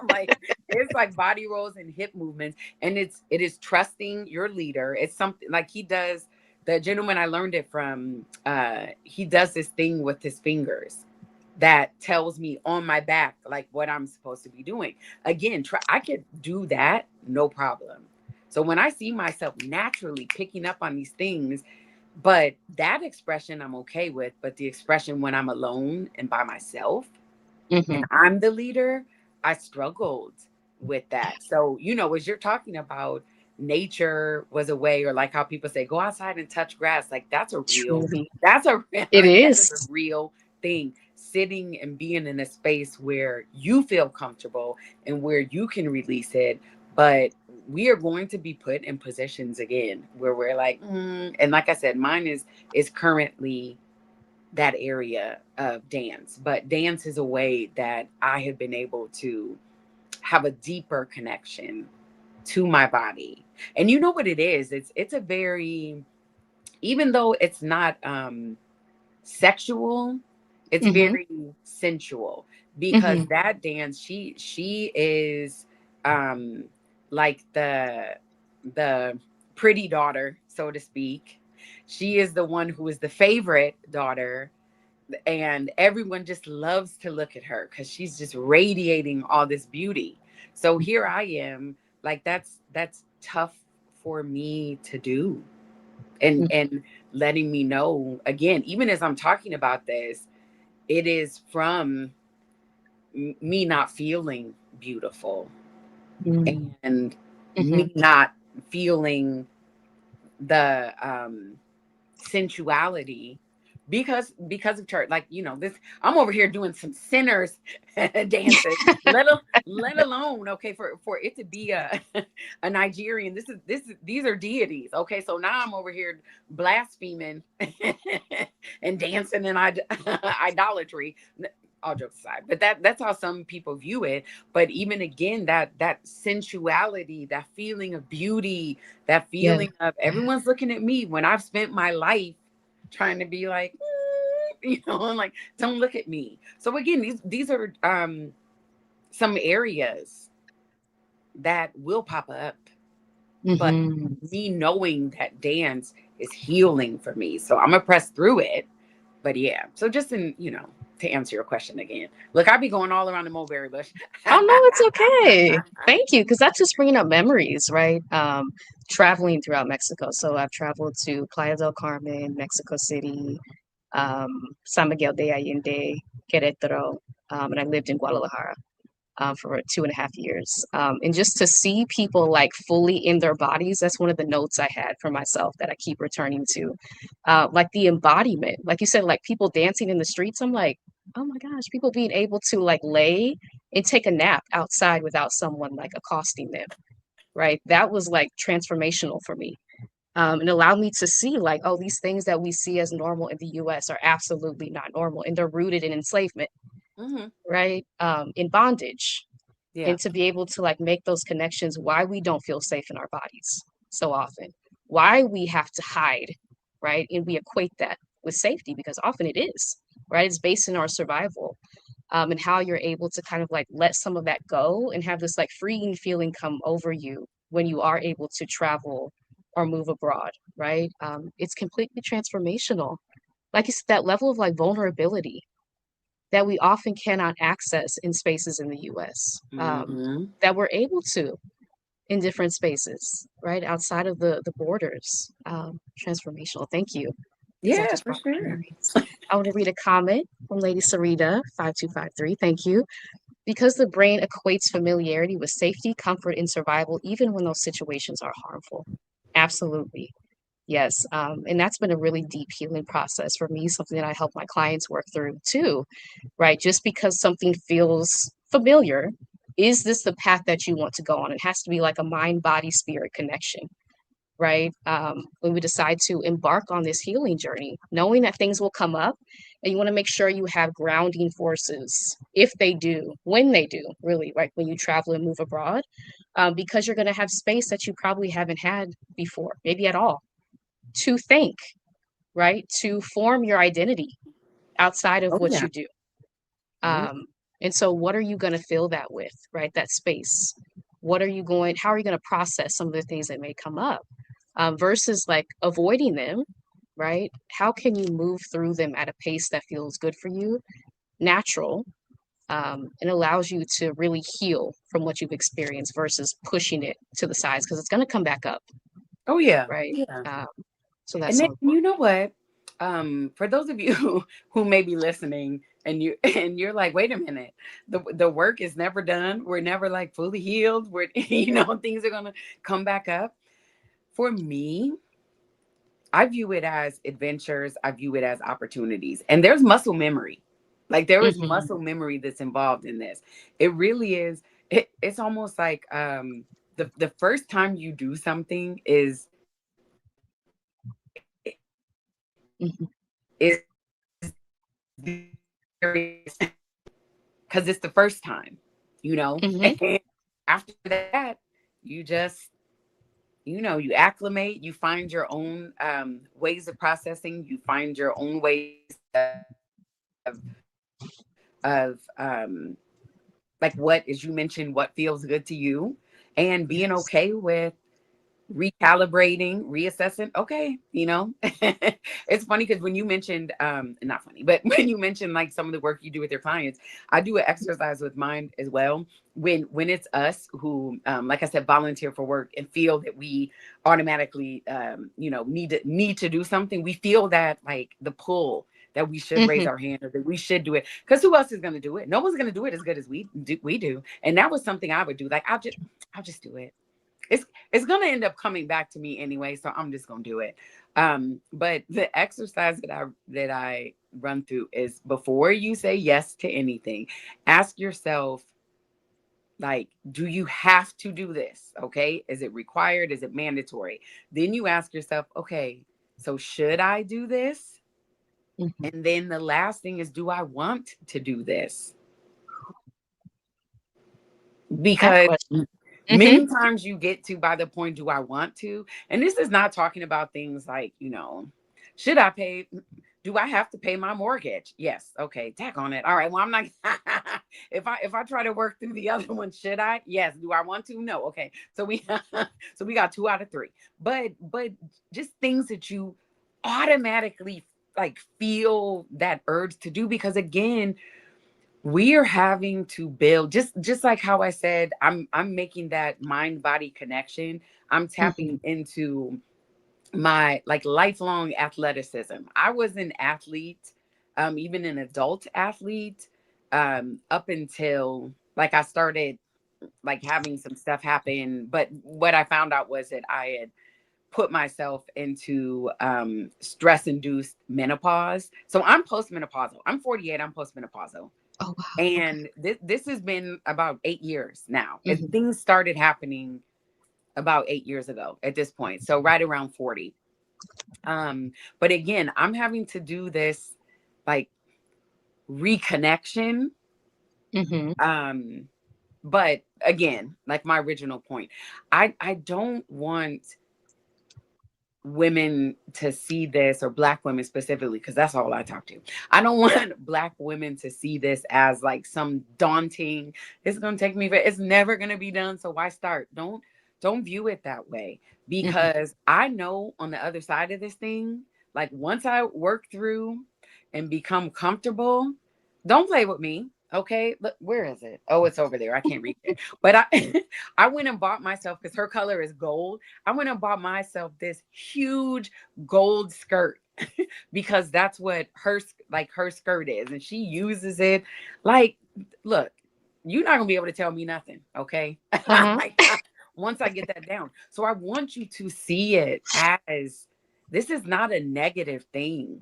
Like it's like body rolls and hip movements, and it is trusting your leader. It's something like he does. The gentleman I learned it from, he does this thing with his fingers that tells me on my back like what I'm supposed to be doing. Again, I could do that, no problem. So when I see myself naturally picking up on these things, but that expression I'm okay with, but the expression when I'm alone and by myself and Mm-hmm. I'm the leader, I struggled with that. So, as you're talking about nature was a way, or like how people say, go outside and touch grass, like Truly, that's a, it like, that is a is. real thing. Sitting and being in a space where you feel comfortable and where you can release it. But we are going to be put in positions again where we're like, and like I said, mine is currently that area of dance. But dance is a way that I have been able to have a deeper connection to my body. And you know what it is? It's a very, even though it's not sexual, it's Mm-hmm. very sensual, because Mm-hmm. that dance, she is um like the pretty daughter, so to speak. She is the one who is the favorite daughter, and everyone just loves to look at her because she's just radiating all this beauty. So here I am, like that's tough for me to do, and letting me know again, even as I'm talking about this, it is from me not feeling beautiful, Mm-hmm. and Mm-hmm. me not feeling the sensuality, because of church. Like, this, I'm over here doing some sinners dances, let alone, okay, for it to be a Nigerian. These are deities. Okay, so now I'm over here blaspheming and dancing in idolatry. All jokes aside, but that's how some people view it. But even again, that sensuality, that feeling of beauty, that Yeah. feeling of everyone's looking at me when I've spent my life trying to be like, and like, don't look at me. So again, these are some areas that will pop up, but Mm-hmm. me knowing that dance is healing for me, so I'm gonna press through it. But yeah, so just to answer your question again, look, I be going all around the mulberry bush. Oh no, it's okay. Thank you, because that's just bringing up memories, right? Traveling throughout Mexico. So I've traveled to Playa del Carmen, Mexico City, um, San Miguel de Allende, Querétaro, and I lived in Guadalajara for 2.5 years. And just to see people like fully in their bodies, that's one of the notes I had for myself that I keep returning to. Like the embodiment, like you said, like people dancing in the streets. I'm like, oh my gosh, people being able to like lay and take a nap outside without someone like accosting them, right? That was like transformational for me. And allowed me to see like, oh, these things that we see as normal in the US are absolutely not normal, and they're rooted in enslavement, Hmm. right? In bondage, Yeah. and to be able to like make those connections, why we don't feel safe in our bodies so often, why we have to hide, right? And we equate that with safety because often it is, right? It's based in our survival, and how you're able to kind of like let some of that go and have this like freeing feeling come over you when you are able to travel or move abroad, right? It's completely transformational. Like it's that level of like vulnerability that we often cannot access in spaces in the US, Hmm. that we're able to in different spaces, right? Outside of the borders. Transformational. Thank you. Because that Yeah, just for brought back sure. memories. I want to read a comment from Lady Sarita, 5253. Thank you. Because the brain equates familiarity with safety, comfort, and survival, even when those situations are harmful. Absolutely. Yes. And that's been a really deep healing process for me, something that I help my clients work through too, right? Just because something feels familiar, is this the path that you want to go on? It has to be like a mind, body, spirit connection, right? When we decide to embark on this healing journey, knowing that things will come up, and you want to make sure you have grounding forces if they do, when they do, really, right? When you travel and move abroad, because you're going to have space that you probably haven't had before, maybe at all, to think, right? To form your identity outside of Oh what yeah. you do. Oh yeah. Um, and so, what are you going to fill that with, right? That space. How are you going to process some of the things that may come up versus like avoiding them, right? How can you move through them at a pace that feels good for you, natural, and allows you to really heal from what you've experienced versus pushing it to the sides because it's going to come back up, Oh yeah. right? Yeah. So that's And so then important. you know what? For those of you who may be listening and you're like, wait a minute, the work is never done. We're never like fully healed. We're things are gonna come back up. For me, I view it as adventures. I view it as opportunities. And there's muscle memory. Like there is Hmm. muscle memory that's involved in this. It really is. It's almost like the first time you do something Hmm. is very because it's the first time, you know. Hmm. And after that, you just you acclimate, you find your own ways of processing, you find your own ways of like what, as you mentioned, what feels good to you, and being Yes. okay with recalibrating, reassessing. Okay, it's funny because when you mentioned, not funny, but when you mentioned like some of the work you do with your clients, I do an exercise with mine as well. When it's us who, like I said, volunteer for work and feel that we automatically, need to do something, we feel that like the pull that we should raise Hmm. our hand or that we should do it because who else is going to do it? No one's going to do it as good as we do. And that was something I would do. Like I'll just do it. It's gonna end up coming back to me anyway, so I'm just gonna do it. But the exercise that I run through is before you say yes to anything, ask yourself, like, do you have to do this? Okay, is it required? Is it mandatory? Then you ask yourself, okay, so should I do this? Hmm. And then the last thing is, do I want to do this? That Because question. Hmm. many times you get to by the point, do I want to? And this is not talking about things like, should I pay? Do I have to pay my mortgage? Yes. Okay. Tack on it. All right. Well, I'm not. if I try to work through the other one, should I? Yes. Do I want to? No. Okay. So we so we got 2 out of 3. But just things that you automatically like feel that urge to do, because again, we are having to build, just like how I said, I'm making that mind body connection. I'm Hmm. tapping into my like lifelong athleticism. I was an athlete, even an adult athlete, up until like I started like having some stuff happen. But what I found out was that I had put myself into stress induced menopause. So I'm postmenopausal. I'm 48. I'm postmenopausal. Oh wow. Okay. And this has been about 8 years now. Hmm. Things started happening about 8 years ago at this point. So right around 40. But again, I'm having to do this like reconnection. Hmm. Um, but again, like my original point, I don't want women to see this, or black women specifically, because that's all I talk to. I don't want black women to see this as like some daunting, it's gonna take me, it's never gonna be done, so why start? Don't view it that way, Hmm. because I know on the other side of this thing, like once I work through and become comfortable, don't play with me. Okay, look, where is it? Oh, it's over there. I can't reach it. But I I went and bought myself, because her color is gold. I went and bought myself this huge gold skirt because that's what her skirt is, and she uses it. Like, look, you're not gonna be able to tell me nothing, okay? Uh-huh. Like, once I get that down. So I want you to see it as this is not a negative thing.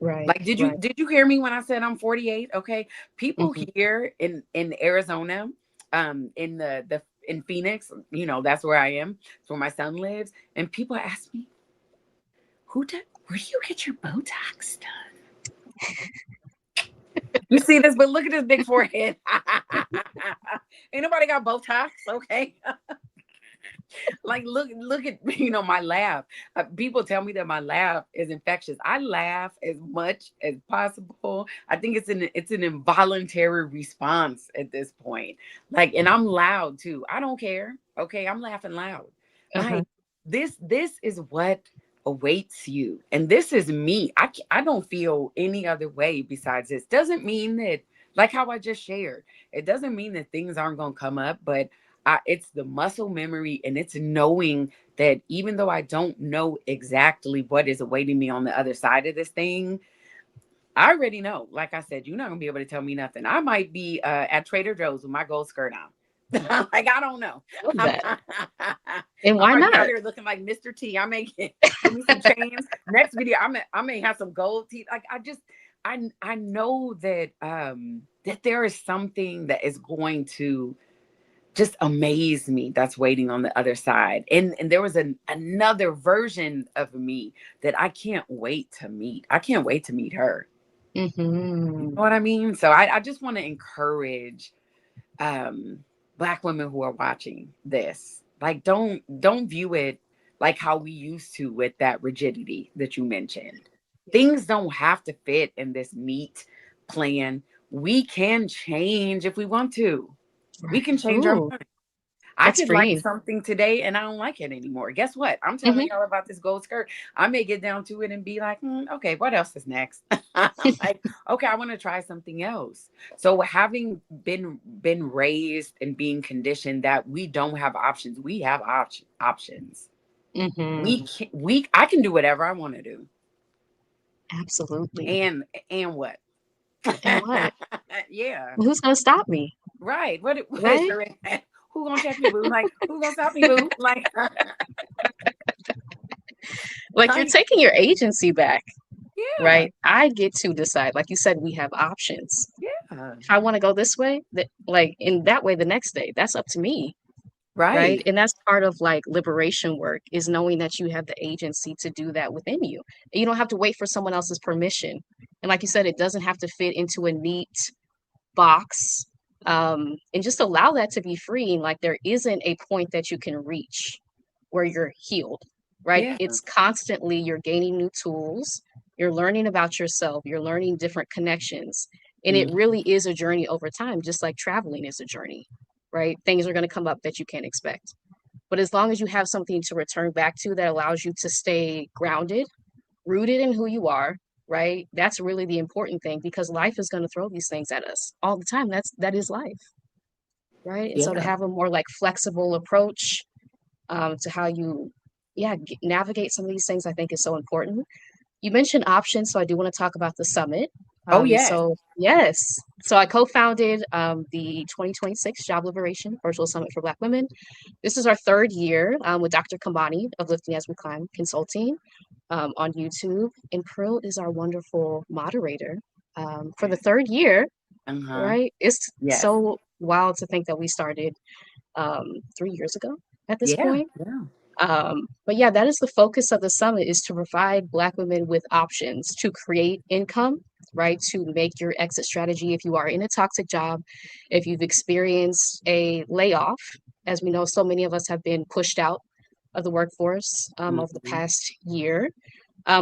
Right. Like, did you Right. did you hear me when I said I'm 48? Okay. People Hmm. here in Arizona, in in Phoenix, you know, that's where I am. It's where my son lives. And people ask me, where do you get your Botox done? You see this, but look at this big forehead. Ain't nobody got Botox, okay? Like look at my laugh. People tell me that my laugh is infectious. I laugh as much as possible. I think it's an involuntary response at this point. Like, and I'm loud too. I don't care. Okay, I'm laughing loud. Uh-huh. Like this is what awaits you, and this is me. I don't feel any other way besides this. Doesn't mean that, like how I just shared, it doesn't mean that things aren't going to come up, but it's the muscle memory, and it's knowing that even though I don't know exactly what is awaiting me on the other side of this thing, I already know. Like I said, you're not gonna be able to tell me nothing. I might be at Trader Joe's with my gold skirt on. Like, I don't know. Love that. I And why might be out not? here looking like Mr. T. I may give me some chains. Next video, I may have some gold teeth. Like, I know that that there is something that is going to just amaze me that's waiting on the other side. And there was another version of me that I can't wait to meet. I can't wait to meet her. You Mm-hmm. know what I mean? So I just want to encourage Black women who are watching this. Like, don't view it like how we used to with that rigidity that you mentioned. Things don't have to fit in this neat plan. We can change if we want to. We Right. can change our Ooh, mind. I that's could like freeing. something today and I don't like it anymore. Guess what? I'm telling Mm-hmm. y'all about this gold skirt. I may get down to it and be like, okay, what else is next? I'm like, okay, I want to try something else. So having been raised and being conditioned that we don't have options, we have options. Mm-hmm. I can do whatever I want to do. Absolutely. And what? And what? Yeah. Who's gonna stop me? Right. What is Right? your who gonna check me, boo? Like, who gonna stop me, boo? Like, Like you're like, taking your agency back, yeah, right? I get to decide. Like you said, we have options. yeah, If I want to go this way, that like in that way the next day, that's up to me. Right. right, And that's part of like liberation work is knowing that you have the agency to do that within you. And you don't have to wait for someone else's permission. And like you said, it doesn't have to fit into a neat box. And just allow that to be free. Like there isn't a point that you can reach where you're healed, right? yeah, It's constantly you're gaining new tools, you're learning about yourself, you're learning different connections. And it mm, really is a journey over time, just like traveling is a journey, right? Things are going to come up that you can't expect. But as long as you have something to return back to that allows you to stay grounded, rooted in who you are, right? That's really the important thing because life is going to throw these things at us all the time. That is life, right? And so to yeah. have a more like flexible approach to how you, yeah, navigate some of these things, I think is so important. You mentioned options, so I do want to talk about the summit. Oh yes, So yes, so I co-founded the 2026 Job Liberation Virtual Summit for Black Women. This is our third year with Dr. Kambani of Lifting as We Climb Consulting on YouTube, and Pryl is our wonderful moderator for the third year. uh huh, Right? It's yes, so wild to think that we started 3 years ago at this yeah, point. yeah, But yeah, that is the focus of the summit is to provide Black women with options to create income, right? To make your exit strategy if you are in a toxic job, if you've experienced a layoff, as we know, so many of us have been pushed out of the workforce over the mhm, past year,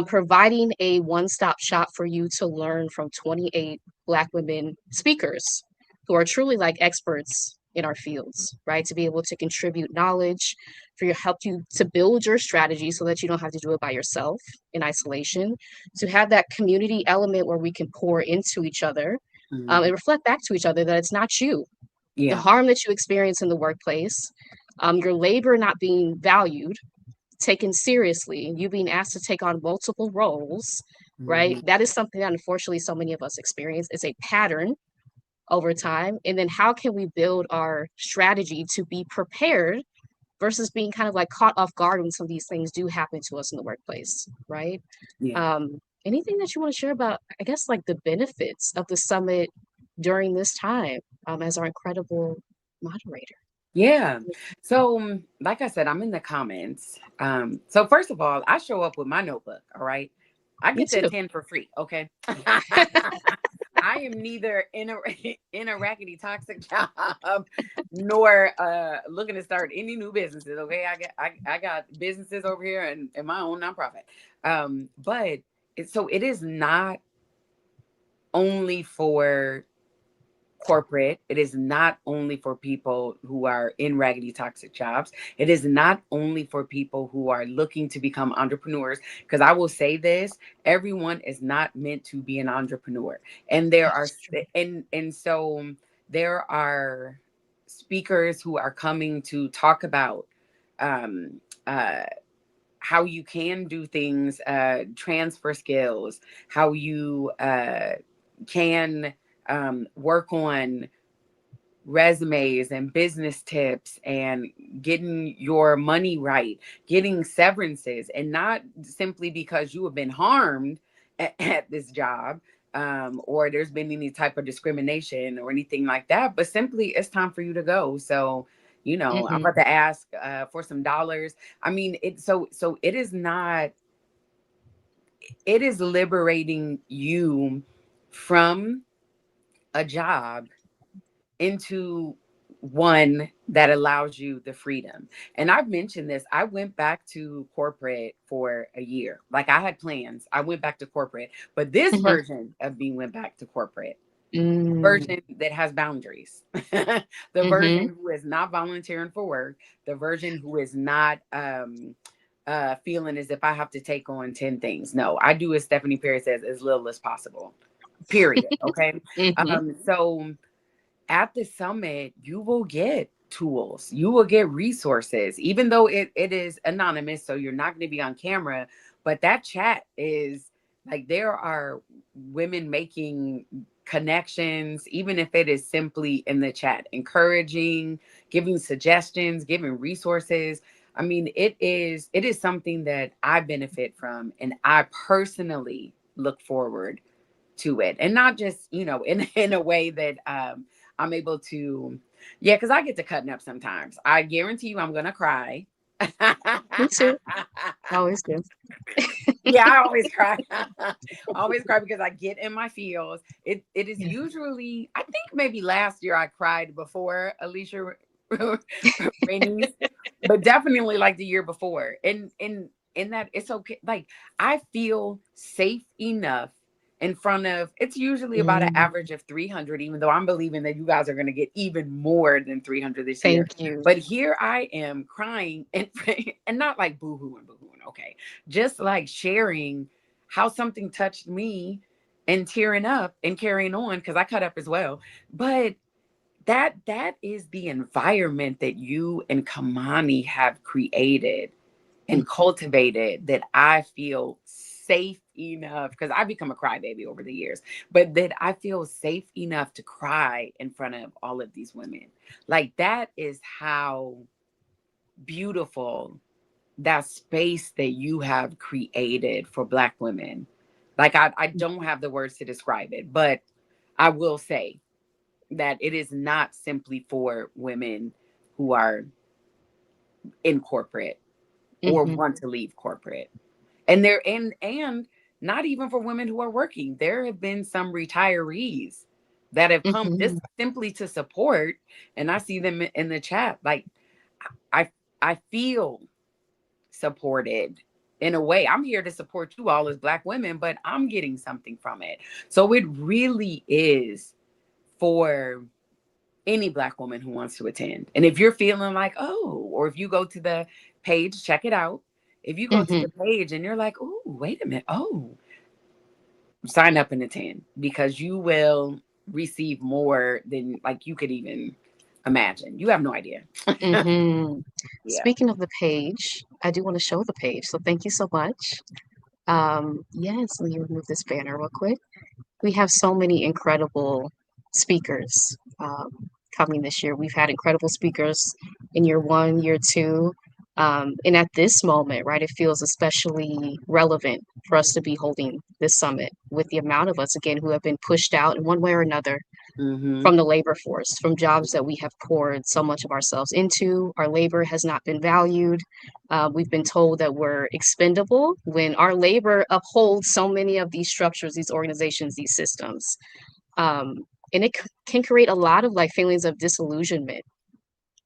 providing a one-stop shop for you to learn from 28 Black women speakers who are truly like experts in our fields, right? To be able to contribute knowledge for your help you to build your strategy so that you don't have to do it by yourself in isolation, to have that community element where we can pour into each other and mhm, reflect back to each other that it's not you, the yeah, harm that you experience in the workplace, your labor not being valued, taken seriously, you being asked to take on multiple roles, right? mhm, That is something that unfortunately so many of us experience. It's a pattern over time. And then how can we build our strategy to be prepared versus being kind of like caught off guard when some of these things do happen to us in the workplace, right? yeah. Anything that you want to share about, I guess, like the benefits of the summit during this time as our incredible moderator? Yeah. So, like I said, I'm in the comments. So first of all, I show up with my notebook. All right. I Me get to too. attend for free. Okay. I am neither in a in a raggedy toxic job nor looking to start any new businesses. Okay. I got businesses over here and my own nonprofit. But it is not only for corporate. It is not only for people who are in raggedy toxic jobs. It is not only for people who are looking to become entrepreneurs. Because I will say this, everyone is not meant to be an entrepreneur. And there are That's true. and so there are speakers who are coming to talk about um uh how you can do things, transfer skills, how you can work on resumes and business tips and getting your money right, getting severances, and not simply because you have been harmed at this job, or there's been any type of discrimination or anything like that, but simply it's time for you to go. So, I'm Hmm. about to ask for some dollars. I mean, so it is not, it is liberating you from a job into one that allows you the freedom. And I've mentioned this. I went back to corporate for a year. Like I had plans. I went back to corporate. But this Hmm. version of me went back to corporate, Mm. version that has boundaries. The Hmm. version who is not volunteering for work, the version who is not feeling as if I have to take on 10 things. No, I do as Stephanie Perry says, as little as possible. Period. Okay. Hmm. So at the summit, you will get tools, you will get resources, even though it is anonymous. So you're not going to be on camera, but that chat is like there are women making connections, even if it is simply in the chat, encouraging, giving suggestions, giving resources. I mean, it is something that I benefit from, and I personally look forward to it, and not just in a way that I'm able to, yeah, because I get to cutting up sometimes. I guarantee you I'm gonna cry. Me too. I always do. Yeah, I always cry. I always cry because I get in my feels. It is Yeah. usually, I think maybe last year I cried before Alicia Rainey's, but definitely like the year before. And in that it's okay. Like I feel safe enough in front of, it's usually about an Mm. average of 300, even though I'm believing that you guys are going to get even more than 300 this year. Thank you. But here I am crying and not like boohooing, okay, just like sharing how something touched me and tearing up and carrying on because I cut up as well. But that is the environment that you and Kamani have created and Mhm. cultivated, that I feel safe enough, because I become a crybaby over the years, but that I feel safe enough to cry in front of all of these women. Like that is how beautiful that space that you have created for Black women. Like I don't have the words to describe it, but I will say that it is not simply for women who are in corporate or Mhm. want to leave corporate. And there and not even for women who are working. There have been some retirees that have come Mhm. just simply to support, and I see them in the chat. Like I I feel supported in a way. I'm here to support you all as Black women, but I'm getting something from it. So it really is for any Black woman who wants to attend. And if you're feeling like, oh, or if you go to the page, check it out. If you go to the Mhm. page and you're like, oh, wait a minute, oh, sign up and attend, because you will receive more than like you could even imagine. You have no idea. Mhm. Yeah. Speaking of the page, I do want to show the page. So thank you so much. Yes, let me remove this banner real quick. We have so many incredible speakers coming this year. We've had incredible speakers in year one, year two. And at this moment, right, it feels especially relevant for us to be holding this summit with the amount of us, again, who have been pushed out in one way or another. Mm-hmm. from the labor force, from jobs that we have poured so much of ourselves into. Our labor has not been valued. We've been told that we're expendable when our labor upholds so many of these structures, these organizations, these systems. Um, and it can create a lot of like feelings of disillusionment,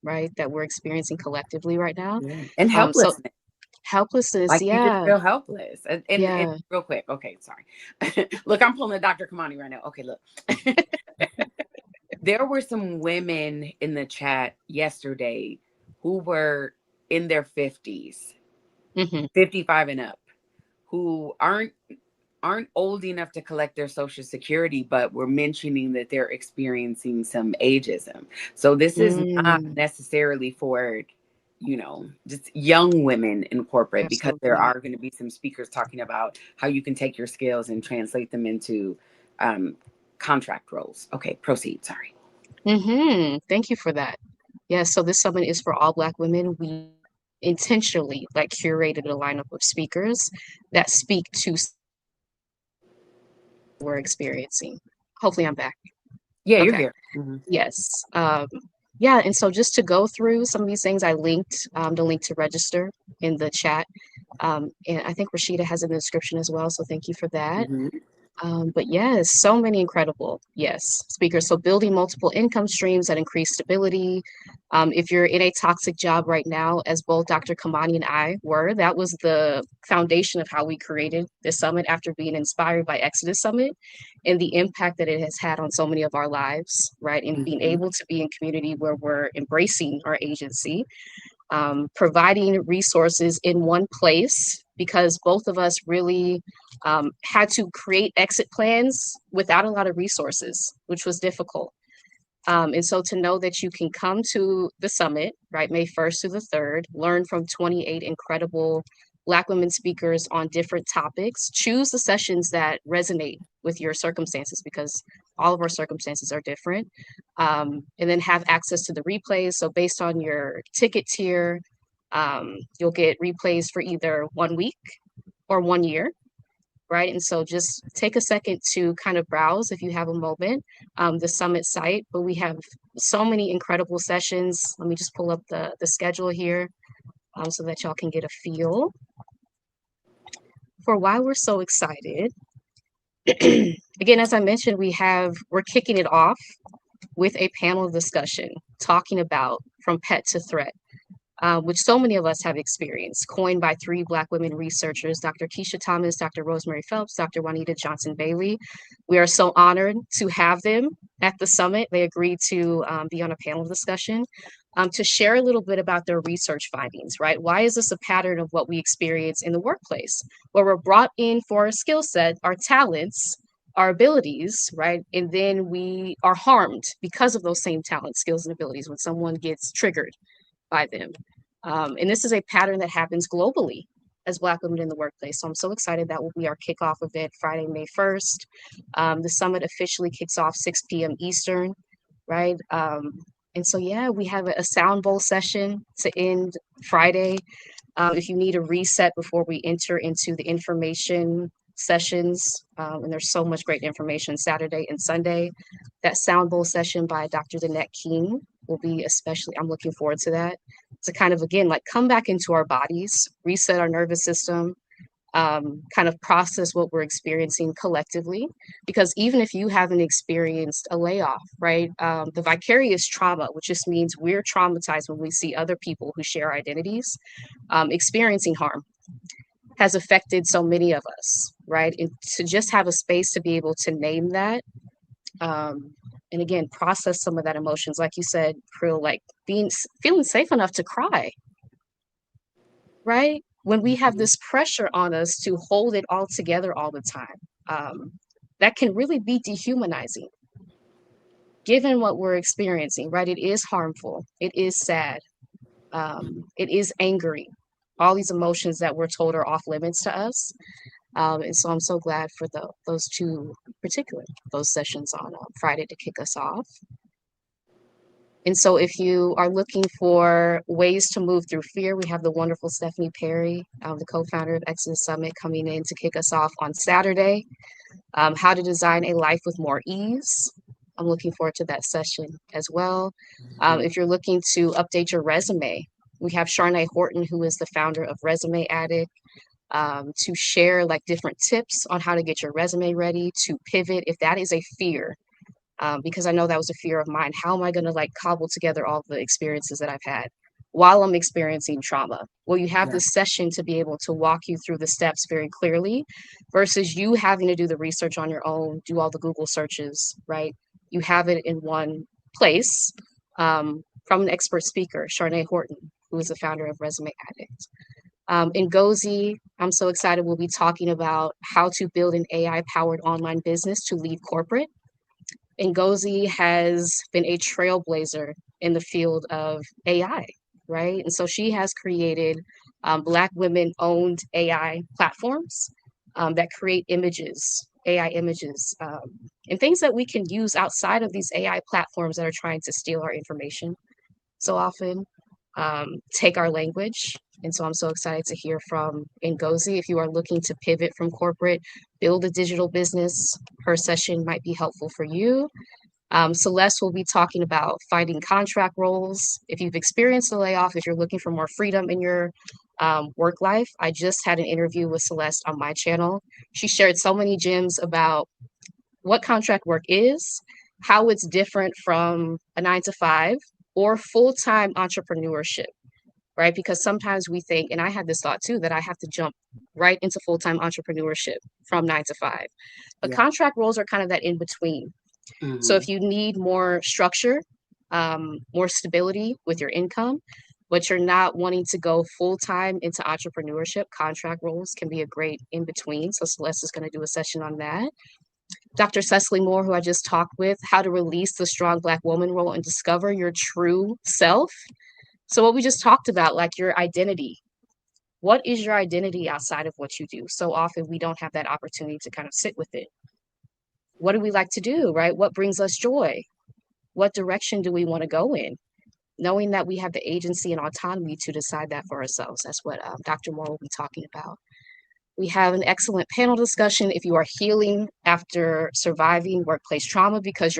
right, that we're experiencing collectively right now. Yeah. And So helplessness. helplessness, Like you just yeah, feel helpless. And yeah. real quick, okay, sorry. Look, I'm pulling a Dr. Kamani right now. Okay, look. There were some women in the chat yesterday who were in their 50s, Hmm. 55 and up, who aren't old enough to collect their social security, but were mentioning that they're experiencing some ageism. So this is not Mm, necessarily for, just young women in corporate, because there absolutely. are going to be some speakers talking about how you can take your skills and translate them into um, contract roles. Okay, proceed. Sorry. Thank you for that. Yeah, so this summit is for all Black women. We intentionally like curated a lineup of speakers that speak to we're experiencing. Hopefully, I'm back. Yeah, you're Okay. here. Hmm. Yes. Yeah, and so just to go through some of these things, I linked the link to register in the chat. And I think Rashida has it in the description as well. So thank you for that. Hmm. But yes, so many incredible, yes, speakers. So building multiple income streams that increase stability. If you're in a toxic job right now, as both Dr. Kamani and I were, that was the foundation of how we created this summit after being inspired by Exodus Summit and the impact that it has had on so many of our lives, right? And being Hmm. able to be in community where we're embracing our agency, providing resources in one place because both of us really had to create exit plans without a lot of resources, which was difficult. And so to know that you can come to the summit, right, May 1st through the 3rd, learn from 28 incredible Black women speakers on different topics, choose the sessions that resonate with your circumstances because all of our circumstances are different, and then have access to the replays. So based on your ticket tier, you'll get replays for either 1 week or 1 year, right? And so just take a second to kind of browse if you have a moment, the summit site. But we have so many incredible sessions. Let me just pull up the schedule here so that y'all can get a feel for why we're so excited. Again, as I mentioned, we're kicking it off with a panel discussion talking about from pet to threat, which so many of us have experienced, coined by three Black women researchers, Dr. Keisha Thomas, Dr. Rosemary Phelps, Dr. Juanita Johnson Bailey. We are so honored to have them at the summit. They agreed to be on a panel discussion to share a little bit about their research findings, right? Why is this a pattern of what we experience in the workplace, where we're brought in for a skill set, our talents, our abilities, right? And then we are harmed because of those same talents, skills, and abilities when someone gets triggered by them. And this is a pattern that happens globally as Black women in the workplace. So I'm so excited. That will be our kickoff event Friday, May 1st. The summit officially kicks off 6 p.m. Eastern, right? And so, yeah, we have a sound bowl session to end Friday. If you need a reset before we enter into the information sessions, and there's so much great information Saturday and Sunday, that sound bowl session by Dr. Danette King will be especially, I'm looking forward to that, to kind of, again, like come back into our bodies, reset our nervous system, kind of process what we're experiencing collectively. Because even if you haven't experienced a layoff, right, the vicarious trauma, which just means we're traumatized when we see other people who share identities experiencing harm, has affected so many of us, right? And to just have a space to be able to name that, um, and again, process some of that emotions, like you said, Pryl, like feeling safe enough to cry, right? When we have this pressure on us to hold it all together all the time, um, that can really be dehumanizing, given what we're experiencing, right? It is harmful, it is sad, it is angry, all these emotions that we're told are off limits to us. And so I'm so glad for those two particular those sessions on Friday to kick us off. And so if you are looking for ways to move through fear, we have the wonderful Stephanie Perry, the co-founder of Exodus Summit, coming in to kick us off on Saturday. How to design a life with more ease. I'm looking forward to that session as well. Mhm. If you're looking to update your resume, we have Sharnae Horton, who is the founder of Resume Addict, to share like different tips on how to get your resume ready, to pivot if that is a fear, because I know that was a fear of mine. How am I going to like cobble together all the experiences that I've had while I'm experiencing trauma? Well, you have Yeah. this session to be able to walk you through the steps very clearly versus you having to do the research on your own, do all the Google searches, right? You have it in one place, from an expert speaker, Sharnae Horton, who is the founder of Resume Addict. In Gozi, I'm so excited. We'll be talking about how to build an AI powered online business to leave corporate. Ngozi has been a trailblazer in the field of AI, right? And so she has created Black women owned AI platforms that create images, AI images, and things that we can use outside of these AI platforms that are trying to steal our information so often, take our language. And so I'm so excited to hear from Ngozi. If you are looking to pivot from corporate, build a digital business, her session might be helpful for you. Celeste will be talking about finding contract roles. If you've experienced a layoff, if you're looking for more freedom in your work life, I just had an interview with Celeste on my channel. She shared so many gems about what contract work is, how it's different from a 9 to 5 or full time entrepreneurship, right? Because sometimes we think, and I had this thought too, that I have to jump right into full time entrepreneurship from 9 to 5. But Yeah. contract roles are kind of that in between. So Hmm. if you need more structure, more stability with your income, but you're not wanting to go full time into entrepreneurship, contract roles can be a great in between. So Celeste is going to do a session on that. Dr. Cecily Moore, who I just talked with, how to release the strong Black woman role and discover your true self. So, what we just talked about, like your identity. What is your identity outside of what you do? So often we don't have that opportunity to kind of sit with it. What do we like to do, right? What brings us joy? What direction do we want to go in? Knowing that we have the agency and autonomy to decide that for ourselves. That's what Dr. Moore will be talking about. We have an excellent panel discussion if you are healing after surviving workplace trauma because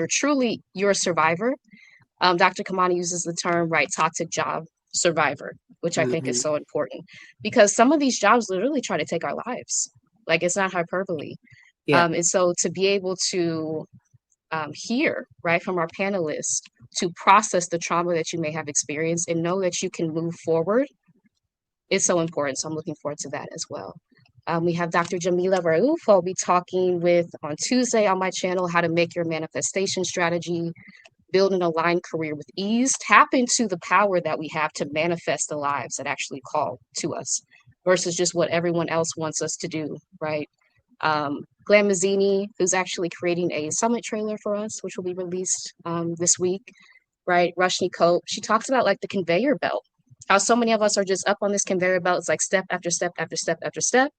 you're a survivor. Dr. Kamani uses the term, right, toxic job survivor, which I think is Hmm. so important because some of these jobs literally try to take our lives. Like it's not hyperbole. Yeah. And so to be able to hear, right, from our panelists to process the trauma that you may have experienced and know that you can move forward is so important. So I'm looking forward to that as well. We have Dr. Jamila Raouf, who I'll be talking with on Tuesday on my channel, how to make your manifestation strategy, build an aligned career with ease, tap into the power that we have to manifest the lives that actually call to us versus just what everyone else wants us to do, right? Glam Mazzini, who's actually creating a summit trailer for us, which will be released this week, right? Rushni Cope, she talks about like the conveyor belt, how so many of us are just up on this conveyor belt. It's like step after step after step after step,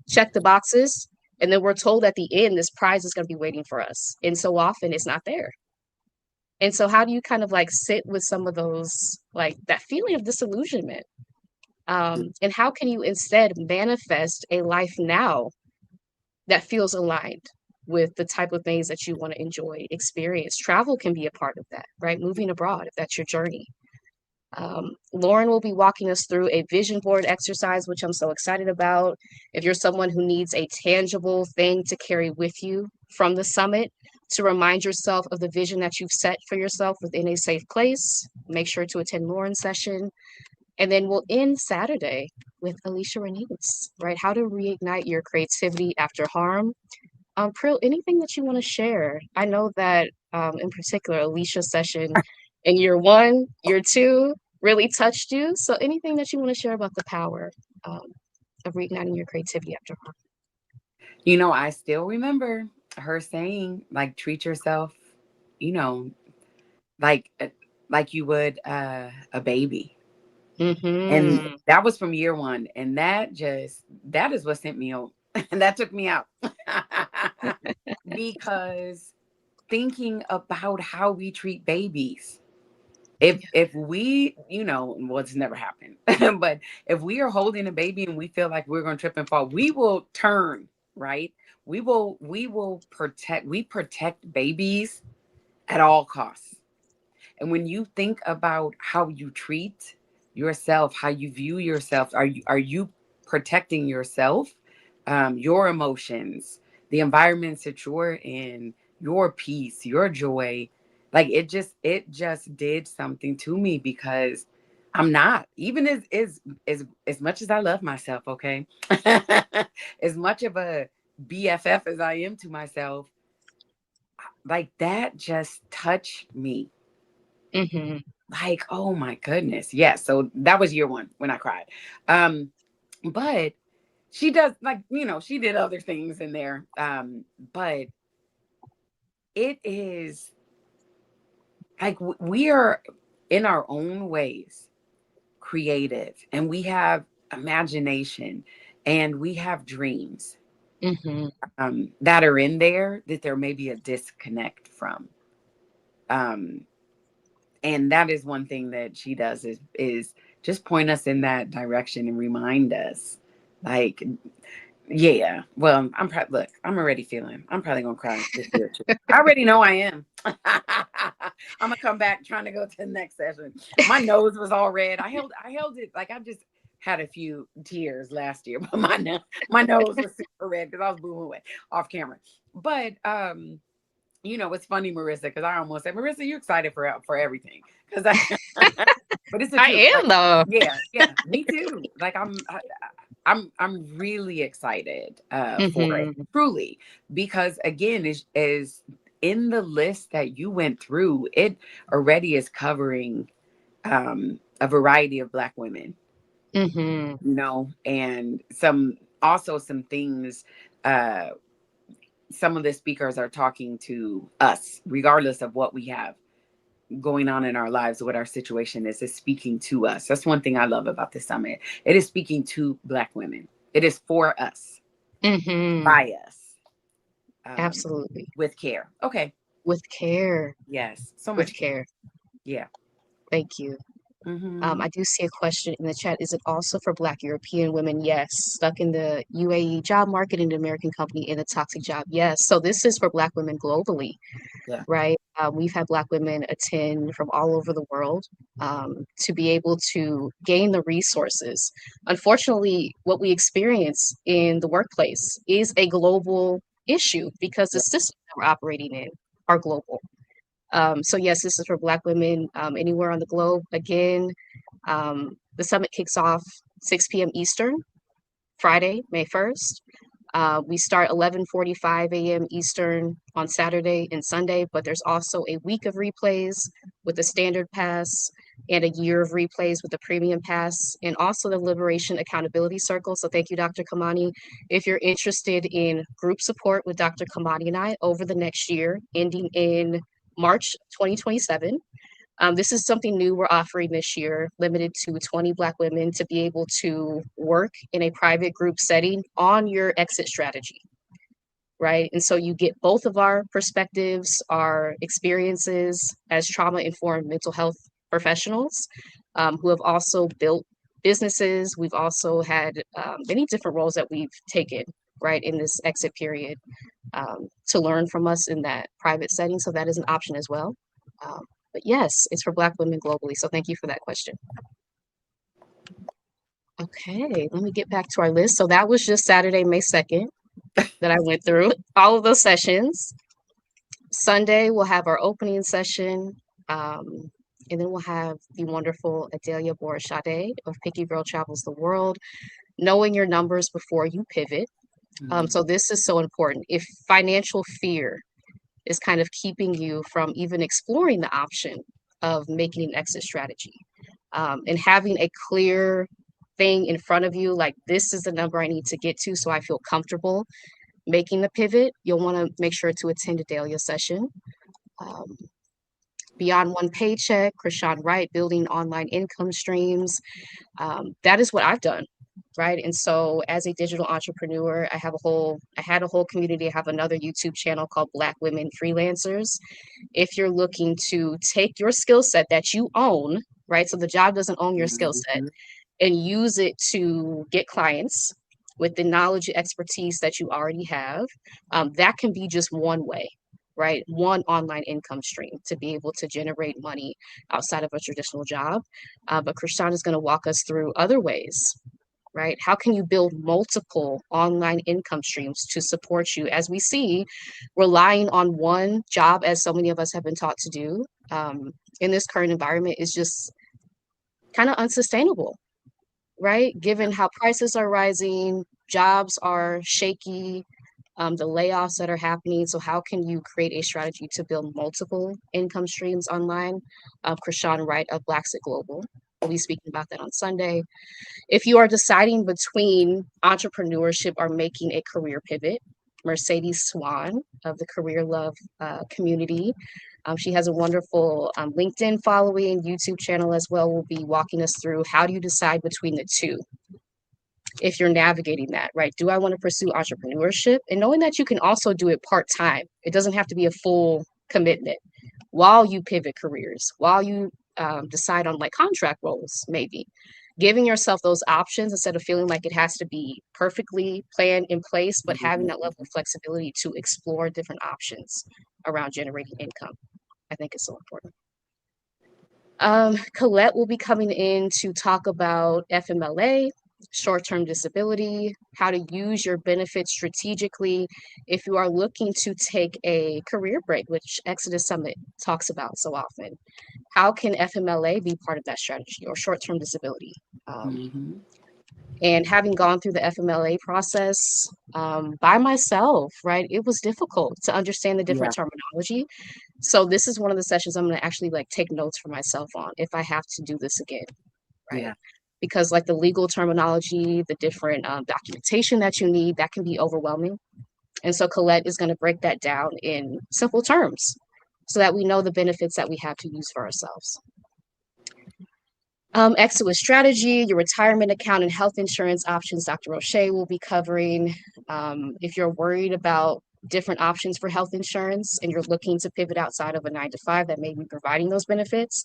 check the boxes, and then we're told at the end this prize is going to be waiting for us. And so often it's not there. And so how do you kind of like sit with some of those, like that feeling of disillusionment? And how can you instead manifest a life now that feels aligned with the type of things that you want to enjoy, experience? Travel can be a part of that, right? Moving abroad, if that's your journey. Lauren will be walking us through a vision board exercise, which I'm so excited about. If you're someone who needs a tangible thing to carry with you from the summit to remind yourself of the vision that you've set for yourself within a safe place, make sure to attend Lauren's session. And then we'll end Saturday with Alicia Renese, right? How to reignite your creativity after harm. Pryl, anything that you want to share? I know that in particular, Alicia's session in year 1, year 2 really touched you. So anything that you want to share about the power um, of reigniting your creativity after harm? I still remember her saying, like, treat yourself, you know, like like you would a baby. And Mm-hmm. that was from year one. And that is what sent me out. And that took me out. Because thinking about how we treat babies. If we, well, it's never happened. But if we are holding a baby and we feel like we're gonna trip and fall, we will turn, right? We protect babies at all costs. And when you think about how you treat yourself, how you view yourself, are you protecting yourself, your emotions, the environments that you're in, your peace, your joy? Like it just did something to me because I'm not, even as much as I love myself, okay? As much of a BFF as I am to myself, like that just touched me. Mm-hmm. Like, oh my goodness. Yes. So that was year one when I cried. Um, but she does, like, she did other things in there. But it is like we are in our own ways creative, and we have imagination, and we have dreams, Mm-hmm. that are in there that there may be a disconnect from. Um, and that is one thing that she does is just point us in that direction and remind us, like, yeah, well, look, I'm already feeling, I'm probably gonna cry this year too. I already know I am. I'm gonna come back trying to go to the next session. My nose was all red. I held it, like I just had a few tears last year, but my nose was super red because I was booing away off camera. But it's funny, Marissa, because I almost said, Marissa, you excited for everything. Because but it's the truth. I Like, am though. yeah, yeah, me too. Like I'm really excited for it, Mm-hmm. truly, because again, is in the list that you went through, it already is covering a variety of Black women, Mm-hmm. and some things. Uh, some of the speakers are talking to us, regardless of what we have going on in our lives, what our situation is speaking to us. That's one thing I love about this summit. It is speaking to Black women. It is for us, Mm-hmm. by us, um, Absolutely. with care. Okay. With care. Yes. So With much care. care. Yeah. Thank you. Hmm. I do see a question in the chat. Is it also for Black European women? Yes. Stuck in the UAE job market in the American company in a toxic job? Yes. So this is for Black women globally, Yeah. right? We've had Black women attend from all over the world to be able to gain the resources. Unfortunately, what we experience in the workplace is a global issue because the Yeah. systems that we're operating in are global. So yes, this is for Black women anywhere on the globe. Again, the summit kicks off 6 p.m. Eastern, Friday, May 1st. We start 11:45 a.m. Eastern on Saturday and Sunday, but there's also a week of replays with the standard pass and a year of replays with the premium pass, and also the Liberation Accountability Circle. So thank you, Dr. Kamani. If you're interested in group support with Dr. Kamani and I over the next year, ending in March 2027, this is something new we're offering this year, limited to 20 Black women to be able to work in a private group setting on your exit strategy, right? And so you get both of our perspectives, our experiences as trauma informed mental health professionals who have also built businesses. We've also had many different roles that we've taken, right, in this exit period to learn from us in that private setting. So that is an option as well. Um, but yes, it's for Black women globally. So thank you for that question. Okay, let me get back to our list. So that was just Saturday, May 2nd that I went through all of those sessions. Sunday, we'll have our opening session. Um, and then we'll have the wonderful Adelia Borishade of Picky Girl Travels the World, knowing your numbers before you pivot. Mhm. So this is so important. If financial fear is kind of keeping you from even exploring the option of making an exit strategy, and having a clear thing in front of you, like this is the number I need to get to so I feel comfortable making the pivot, you'll want to make sure to attend a daily session. Um, Beyond One Paycheck, Krishan Wright, building online income streams. That is what I've done, right? And so as a digital entrepreneur, I had a whole community. I have another YouTube channel called Black Women Freelancers. If you're looking to take your skill set that you own, right? So the job doesn't own your skill set, Mhm. and use it to get clients with the knowledge and expertise that you already have. That can be just one way, right? One online income stream to be able to generate money outside of a traditional job. But Krishan is going to walk us through other ways, right? How can you build multiple online income streams to support you? As we see, relying on one job, as so many of us have been taught to do, in this current environment is just kind of unsustainable, right? Given how prices are rising, jobs are shaky, the layoffs that are happening. So, how can you create a strategy to build multiple income streams online? Krishan Wright of Blacksit Global will be speaking about that on Sunday. If you are deciding between entrepreneurship or making a career pivot, Mercedes Swan of the Career Love community. She has a wonderful LinkedIn following, YouTube channel as well. Will be walking us through how do you decide between the two if you're navigating that, right? Do I want to pursue entrepreneurship? And knowing that you can also do it part time, it doesn't have to be a full commitment while you pivot careers, while you decide on like contract roles, maybe giving yourself those options instead of feeling like it has to be perfectly planned in place, but having that level of flexibility to explore different options around generating income. I think is so important. Colette will be coming in to talk about FMLA, short-term disability, how to use your benefits strategically if you are looking to take a career break, which Exodus Summit talks about so often. How can FMLA be part of that strategy or short-term disability? And having gone through the FMLA process by myself, right, it was difficult to understand the different terminology. So this is one of the sessions I'm going to actually like take notes for myself on if I have to do this again, right? Yeah. Because like the legal terminology, the different documentation that you need, that can be overwhelming. And so Colette is going to break that down in simple terms so that we know the benefits that we have to use for ourselves. Exit with strategy, your retirement account and health insurance options, Dr. Roche will be covering. If you're worried about different options for health insurance and you're looking to pivot outside of a 9 to 5 that may be providing those benefits,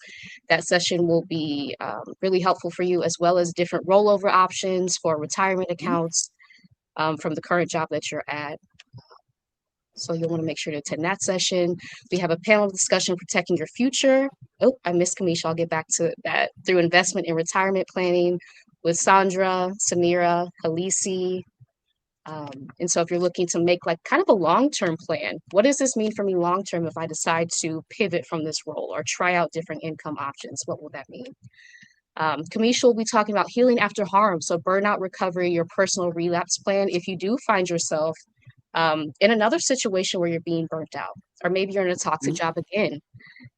that session will be really helpful for you, as well as different rollover options for retirement accounts from the current job that you're at. So you'll want to make sure to attend that session. We have a panel discussion, Protecting Your Future. Oh, I missed Kamisha. I'll get back to that. Through investment and retirement planning with Sandra, Samira, Halisi. And so if you're looking to make like kind of a long-term plan, what does this mean for me long-term if I decide to pivot from this role or try out different income options? What will that mean? Kamisha will be talking about healing after harm. So burnout recovery, your personal relapse plan. If you do find yourself in another situation where you're being burnt out, or maybe you're in a toxic job again,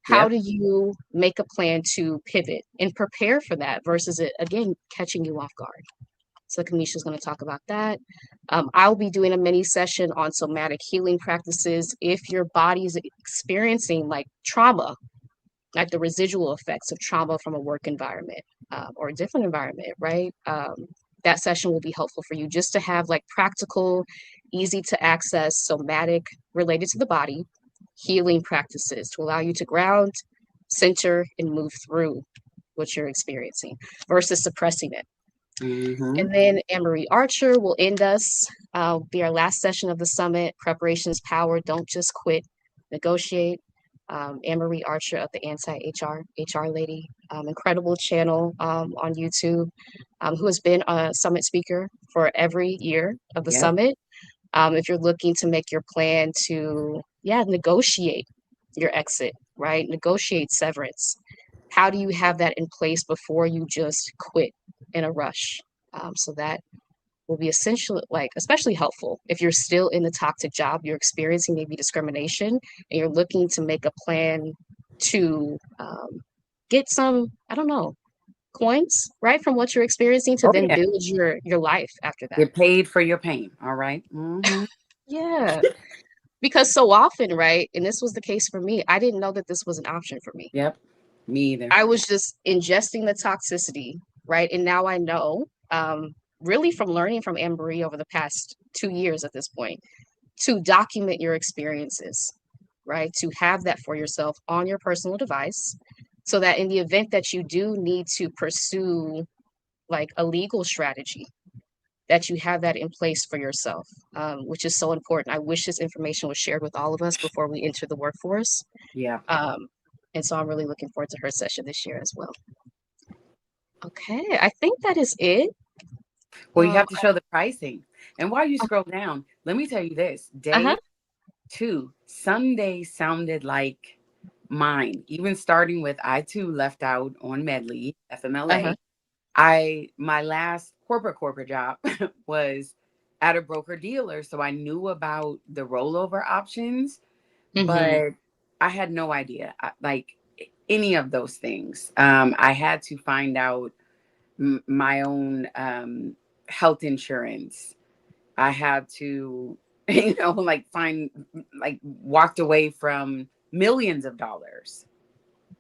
how do you make a plan to pivot and prepare for that versus it, again, catching you off guard? So Kamisha is going to talk about that. I'll be doing a mini session on somatic healing practices if your body is experiencing like trauma, like the residual effects of trauma from a work environment or a different environment, right? That session will be helpful for you just to have like practical, easy to access somatic related to the body healing practices to allow you to ground, center, and move through what you're experiencing versus suppressing it. And then Anne-Marie Archer will end us, be our last session of the summit, Preparations Power, Don't Just Quit, Negotiate. Anne-Marie Archer of the Anti-HR Lady, incredible channel on YouTube, who has been a summit speaker for every year of the summit. If you're looking to make your plan to, negotiate your exit, right? Negotiate severance. How do you have that in place before you just quit in a rush? So that will be essential, like especially helpful if you're still in the toxic job, you're experiencing maybe discrimination, and you're looking to make a plan to get some, I don't know, coins, right, from what you're experiencing to then build your life after that. Get paid for your pain. All right. Yeah. Because so often, right, and this was the case for me, I didn't know that this was an option for me. Yep. Me either. I was just ingesting the toxicity, right? And now I know, really from learning from Anne-Marie over the past 2 years at this point, to document your experiences, right? To have that for yourself on your personal device so that in the event that you do need to pursue like a legal strategy, that you have that in place for yourself, which is so important. I wish this information was shared with all of us before we enter the workforce. Yeah. Um, and so I'm really looking forward to her session this year as well. Okay, I think that is it. Well, you Um, have to show the pricing. And while you scroll down, let me tell you this. uh-huh, Day 2, Sunday sounded like mine. Even starting with I too left out on Medley, uh-huh, FMLA. My last corporate job was at a broker dealer, so I knew about the rollover options, mm-hmm, but I had no idea like any of those things. I had to find out my own health insurance. I had to, like walked away from millions of dollars.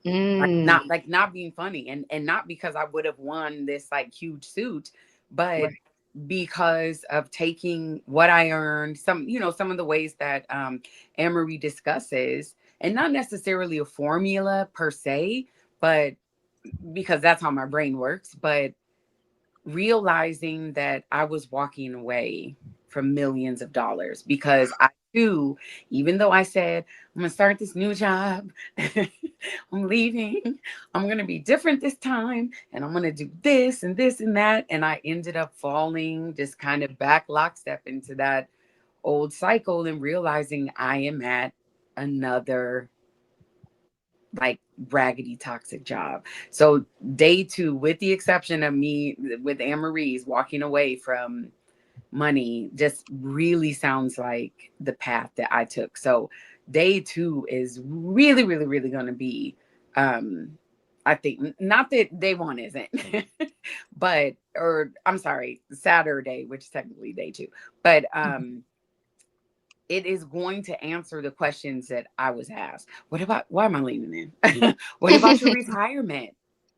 mm, Like not being funny, and not because I would have won this like huge suit, but right, because of taking what I earned, some of the ways that Anne-Marie discusses, and not necessarily a formula per se, but because that's how my brain works, but realizing that I was walking away from millions of dollars because I too, even though I said, I'm going to start this new job, I'm leaving, I'm going to be different this time, and I'm going to do this and this and that. And I ended up falling just kind of back lockstep into that old cycle and realizing I am at another like raggedy toxic job. So day 2, with the exception of me with Anne-Marie's walking away from money, just really sounds like the path that I took. So day 2 is really, really, really going to be, I think, not that day 1 isn't, but, or I'm sorry, Saturday, which is technically day 2, but, it is going to answer the questions that I was asked. What about, why am I leaning in? What about your retirement?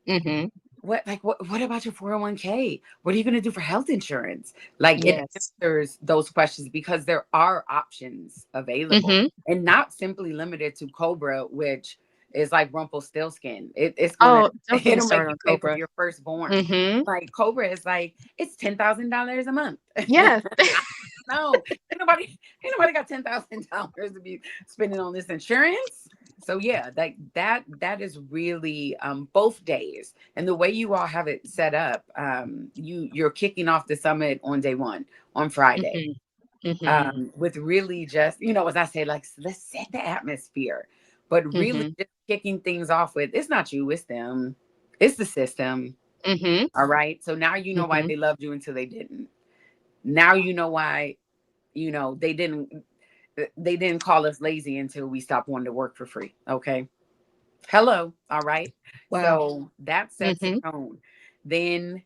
mm-hmm, What about your 401k? What are you going to do for health insurance? Like it yes, answers those questions because there are options available mm-hmm. and not simply limited to Cobra, which is like Rumpelstiltskin. It's gonna Oh, don't get me it'll make started you on pay for Cobra. your firstborn. Mm-hmm. Like Cobra is like it's $10,000 a month. Yes. No, ain't nobody got $10,000 to be spending on this insurance. So yeah, that is really both days, and the way you all have it set up. You're kicking off the summit on day 1 on Friday, Mm-hmm. Mm-hmm. with really just, as I say, like, let's set the atmosphere, but really Mm-hmm. just kicking things off with, it's not you, it's them, it's the system. Mm-hmm. All right, so now you know why Mm-hmm. they loved you until they didn't. Now you know why, they didn't call us lazy until we stopped wanting to work for free. Okay. Hello. All right. Wow. So that sets the Mm-hmm. tone. Then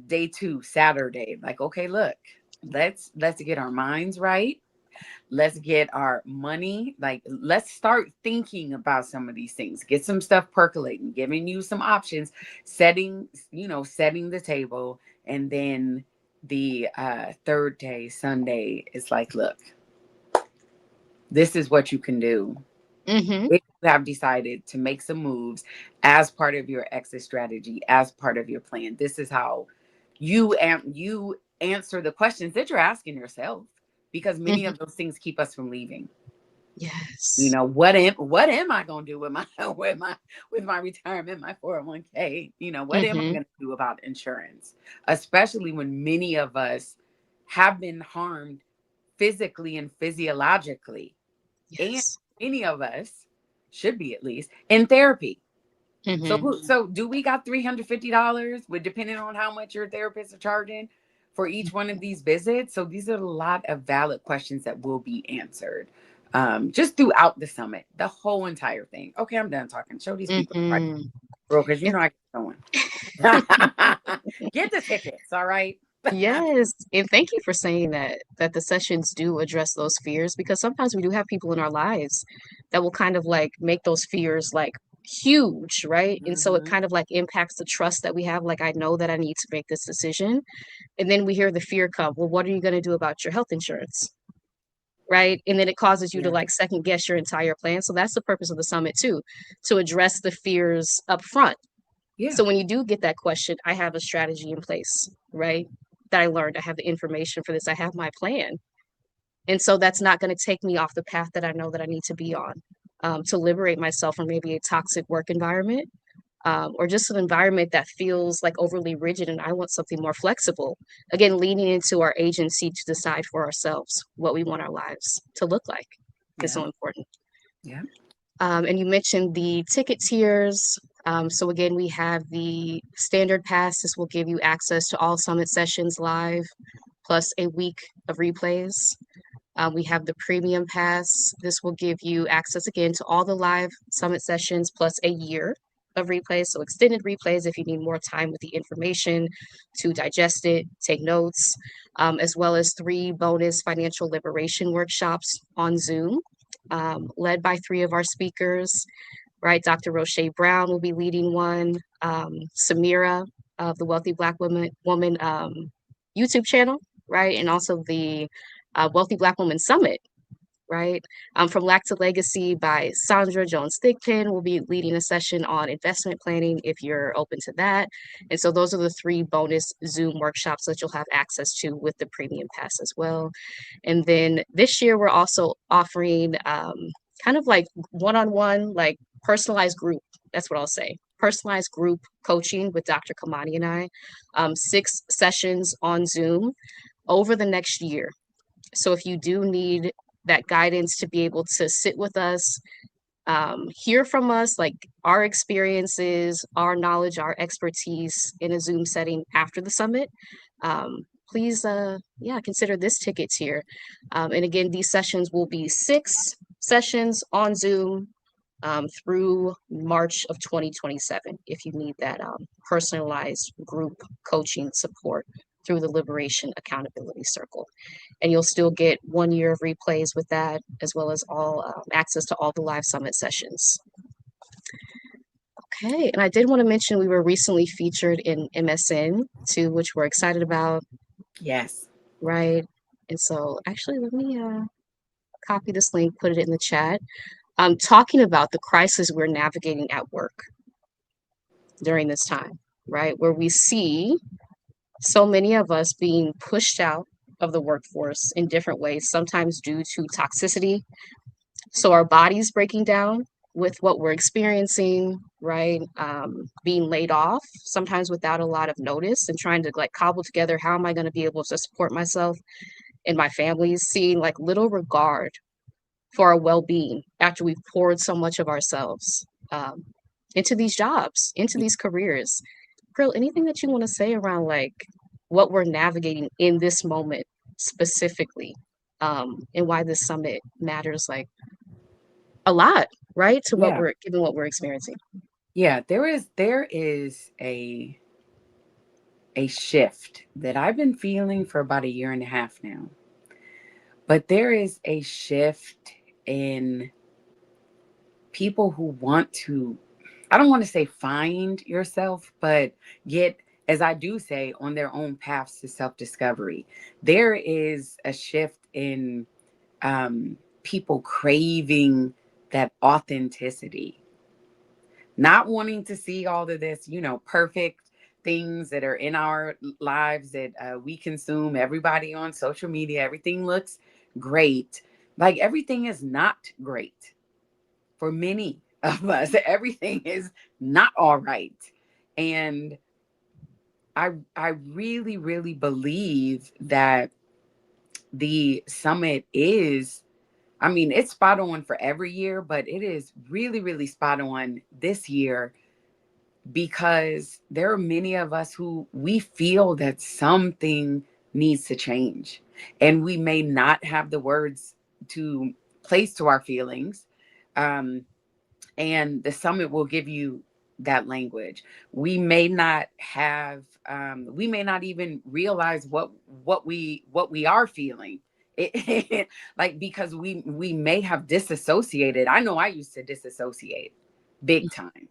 day 2, Saturday, like, okay, look, let's get our minds right. Let's get our money. Like, let's start thinking about some of these things. Get some stuff percolating, giving you some options, setting the table. And then the third day, Sunday, is like, look, this is what you can do Mm-hmm. if you have decided to make some moves as part of your exit strategy, as part of your plan. This is how you answer the questions that you're asking yourself, because many Mm-hmm. of those things keep us from leaving. Yes. What am I going to do with my with my retirement, my 401k? What am I Mm-hmm. going to do about insurance, especially when many of us have been harmed physically and physiologically, and Yes. many of us should be, at least, in therapy. So, Mm-hmm. so do we got $350, with depending on how much your therapists are charging for each one of these visits? So these are a lot of valid questions that will be answered, just throughout the summit, the whole entire thing. Okay, I'm done talking. Show these people the price, Mm-hmm. bro, because And I get going. Get the tickets, all right? yes, and thank you for saying that the sessions do address those fears, because sometimes we do have people in our lives that will kind of like make those fears like huge, right? And so it Hmm. kind of like impacts the trust that we have. Like, I know that I need to make this decision. And then we hear the fear come, well, what are you going to do about your health insurance? Right? And then it causes you to Yeah, like second guess your entire plan. So that's the purpose of the summit too, to address the fears up front. yeah, So when you do get that question, I have a strategy in place, right? that I learned. I have the information for this. I have my plan. And so that's not going to take me off the path that I know that I need to be on, to liberate myself from maybe a toxic work environment, or just an environment that feels like overly rigid, and I want something more flexible. Again, leaning into our agency to decide for ourselves what we want our lives to look like is Yeah. so important. Yeah. And you mentioned the ticket tiers. So again, we have the standard pass. This will give you access to all summit sessions live, plus a week of replays. We have the premium pass. This will give you access again to all the live summit sessions plus a year of replays. So extended replays if you need more time with the information to digest it, take notes, as well as 3 bonus financial liberation workshops on Zoom, led by 3 of our speakers, right? Dr. Roche Brown will be leading one, Samira of the Wealthy Black Woman YouTube channel, right? And also the Wealthy Black Woman Summit, right? From Lack to Legacy by Sandra Jones Thigpen will be leading a session on investment planning if you're open to that. And so those are the 3 bonus Zoom workshops that you'll have access to with the premium pass as well. And then this year we're also offering kind of like one-on-one, like personalized group. That's what I'll say. Personalized group coaching with Dr. Kamani and I, 6 sessions on Zoom over the next year. So if you do need that guidance to be able to sit with us, hear from us, like our experiences, our knowledge, our expertise in a Zoom setting after the summit, please, consider this ticket tier. And again, these sessions will be 6 sessions on Zoom through March of 2027 if you need that personalized group coaching support through the Liberation Accountability Circle. And you'll still get 1 year of replays with that, as well as all access to all the live summit sessions. Okay, and I did want to mention we were recently featured in MSN too, which we're excited about, Yes. right? And so actually, let me copy this link, put it in the chat. Talking about the crisis we're navigating at work during this time, right? Where we see so many of us being pushed out of the workforce in different ways, sometimes due to toxicity. So our bodies breaking down with what we're experiencing, right? Being laid off, sometimes without a lot of notice, and trying to like cobble together how am I going to be able to support myself and my family, seeing like little regard for our well-being after we've poured so much of ourselves into these jobs, into these careers. Pryl, anything that you want to say around like what we're navigating in this moment specifically, and why this summit matters like a lot, right? To what Yeah. we're given what we're experiencing. Yeah. There is a shift that I've been feeling for about a year and a half now. But there is a shift in people who want to, I don't want to say find yourself, but get, as I do say, on their own paths to self discovery. There is a shift in people craving that authenticity, not wanting to see all of this, perfect things that are in our lives that we consume, everybody on social media, everything looks great. Like everything is not great for many of us. Everything is not all right. And I really, really believe that the summit is, I mean, it's spot on for every year, but it is really, really spot on this year because there are many of us who we feel that something needs to change. And we may not have the words to place to our feelings. Um, and the summit will give you that language. We may not have, we may not even realize what we are feeling. Like because we may have disassociated. I know I used to disassociate big time,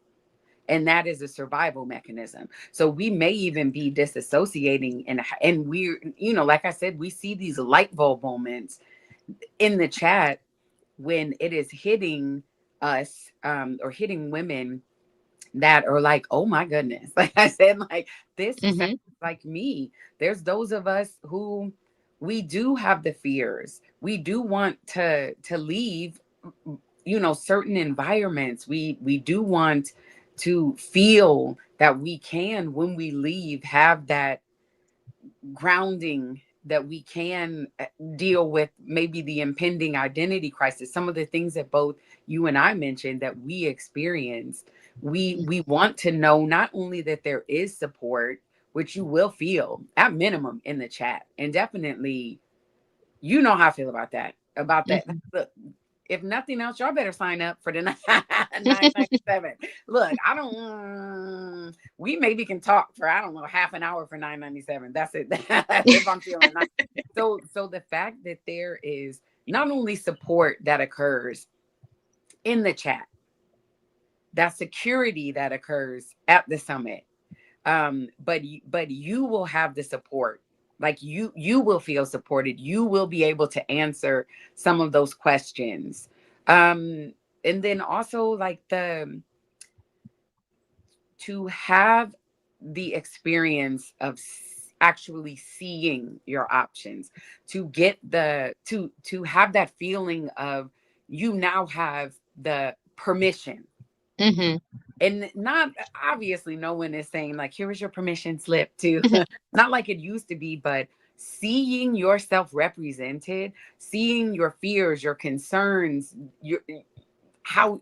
and that is a survival mechanism. So we may even be disassociating, and we're, like I said, we see these light bulb moments in the chat when it is hitting us, or hitting women that are like, oh my goodness, like I said, like this sounds Mm-hmm. like me. There's those of us who we do have the fears. We do want to leave, certain environments. We do want to feel that we can, when we leave, have that grounding, that we can deal with maybe the impending identity crisis, some of the things that both you and I mentioned that we experience. We want to know not only that there is support, which you will feel at minimum in the chat, and definitely, you know how I feel about that. About that. Mm-hmm. Look, if nothing else, y'all better sign up for the 997. Look, I don't. We maybe can talk for, I don't know, half an hour for 997. That's it. If I'm feeling nice. So the fact that there is not only support that occurs in the chat, that security that occurs at the summit, but you will have the support. Like you will feel supported. You will be able to answer some of those questions. And then also, like, the to have the experience of actually seeing your options, to get the to have that feeling of, you now have the permission. Mm-hmm. And not, obviously no one is saying like, here is your permission slip to not like it used to be, but seeing yourself represented, seeing your fears, your concerns, your how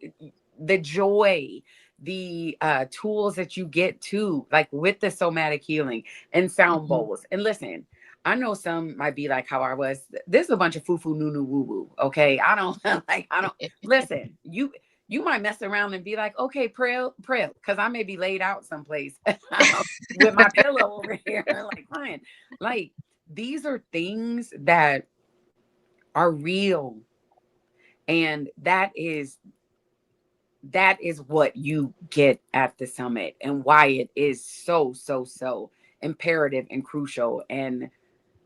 the joy, the tools that you get to, like with the somatic healing and sound Mm-hmm. bowls. And listen, I know some might be like how I was. This is a bunch of foo foo noo noo woo woo. Okay, I don't like. I don't listen. You might mess around and be like, okay, Pryl, because I may be laid out someplace with my pillow over here, like crying. Like, these are things that are real, and that is what you get at the summit, and why it is so so so imperative and crucial and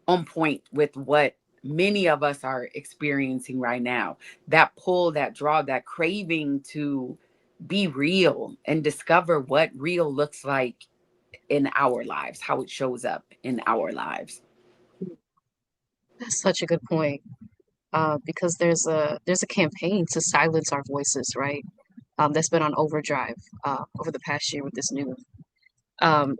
on point with what many of us are experiencing right now. That pull, that draw, that craving to be real and discover what real looks like in our lives, how it shows up in our lives. That's such a good point. Because there's a campaign to silence our voices, right? That's been on overdrive over the past year with this new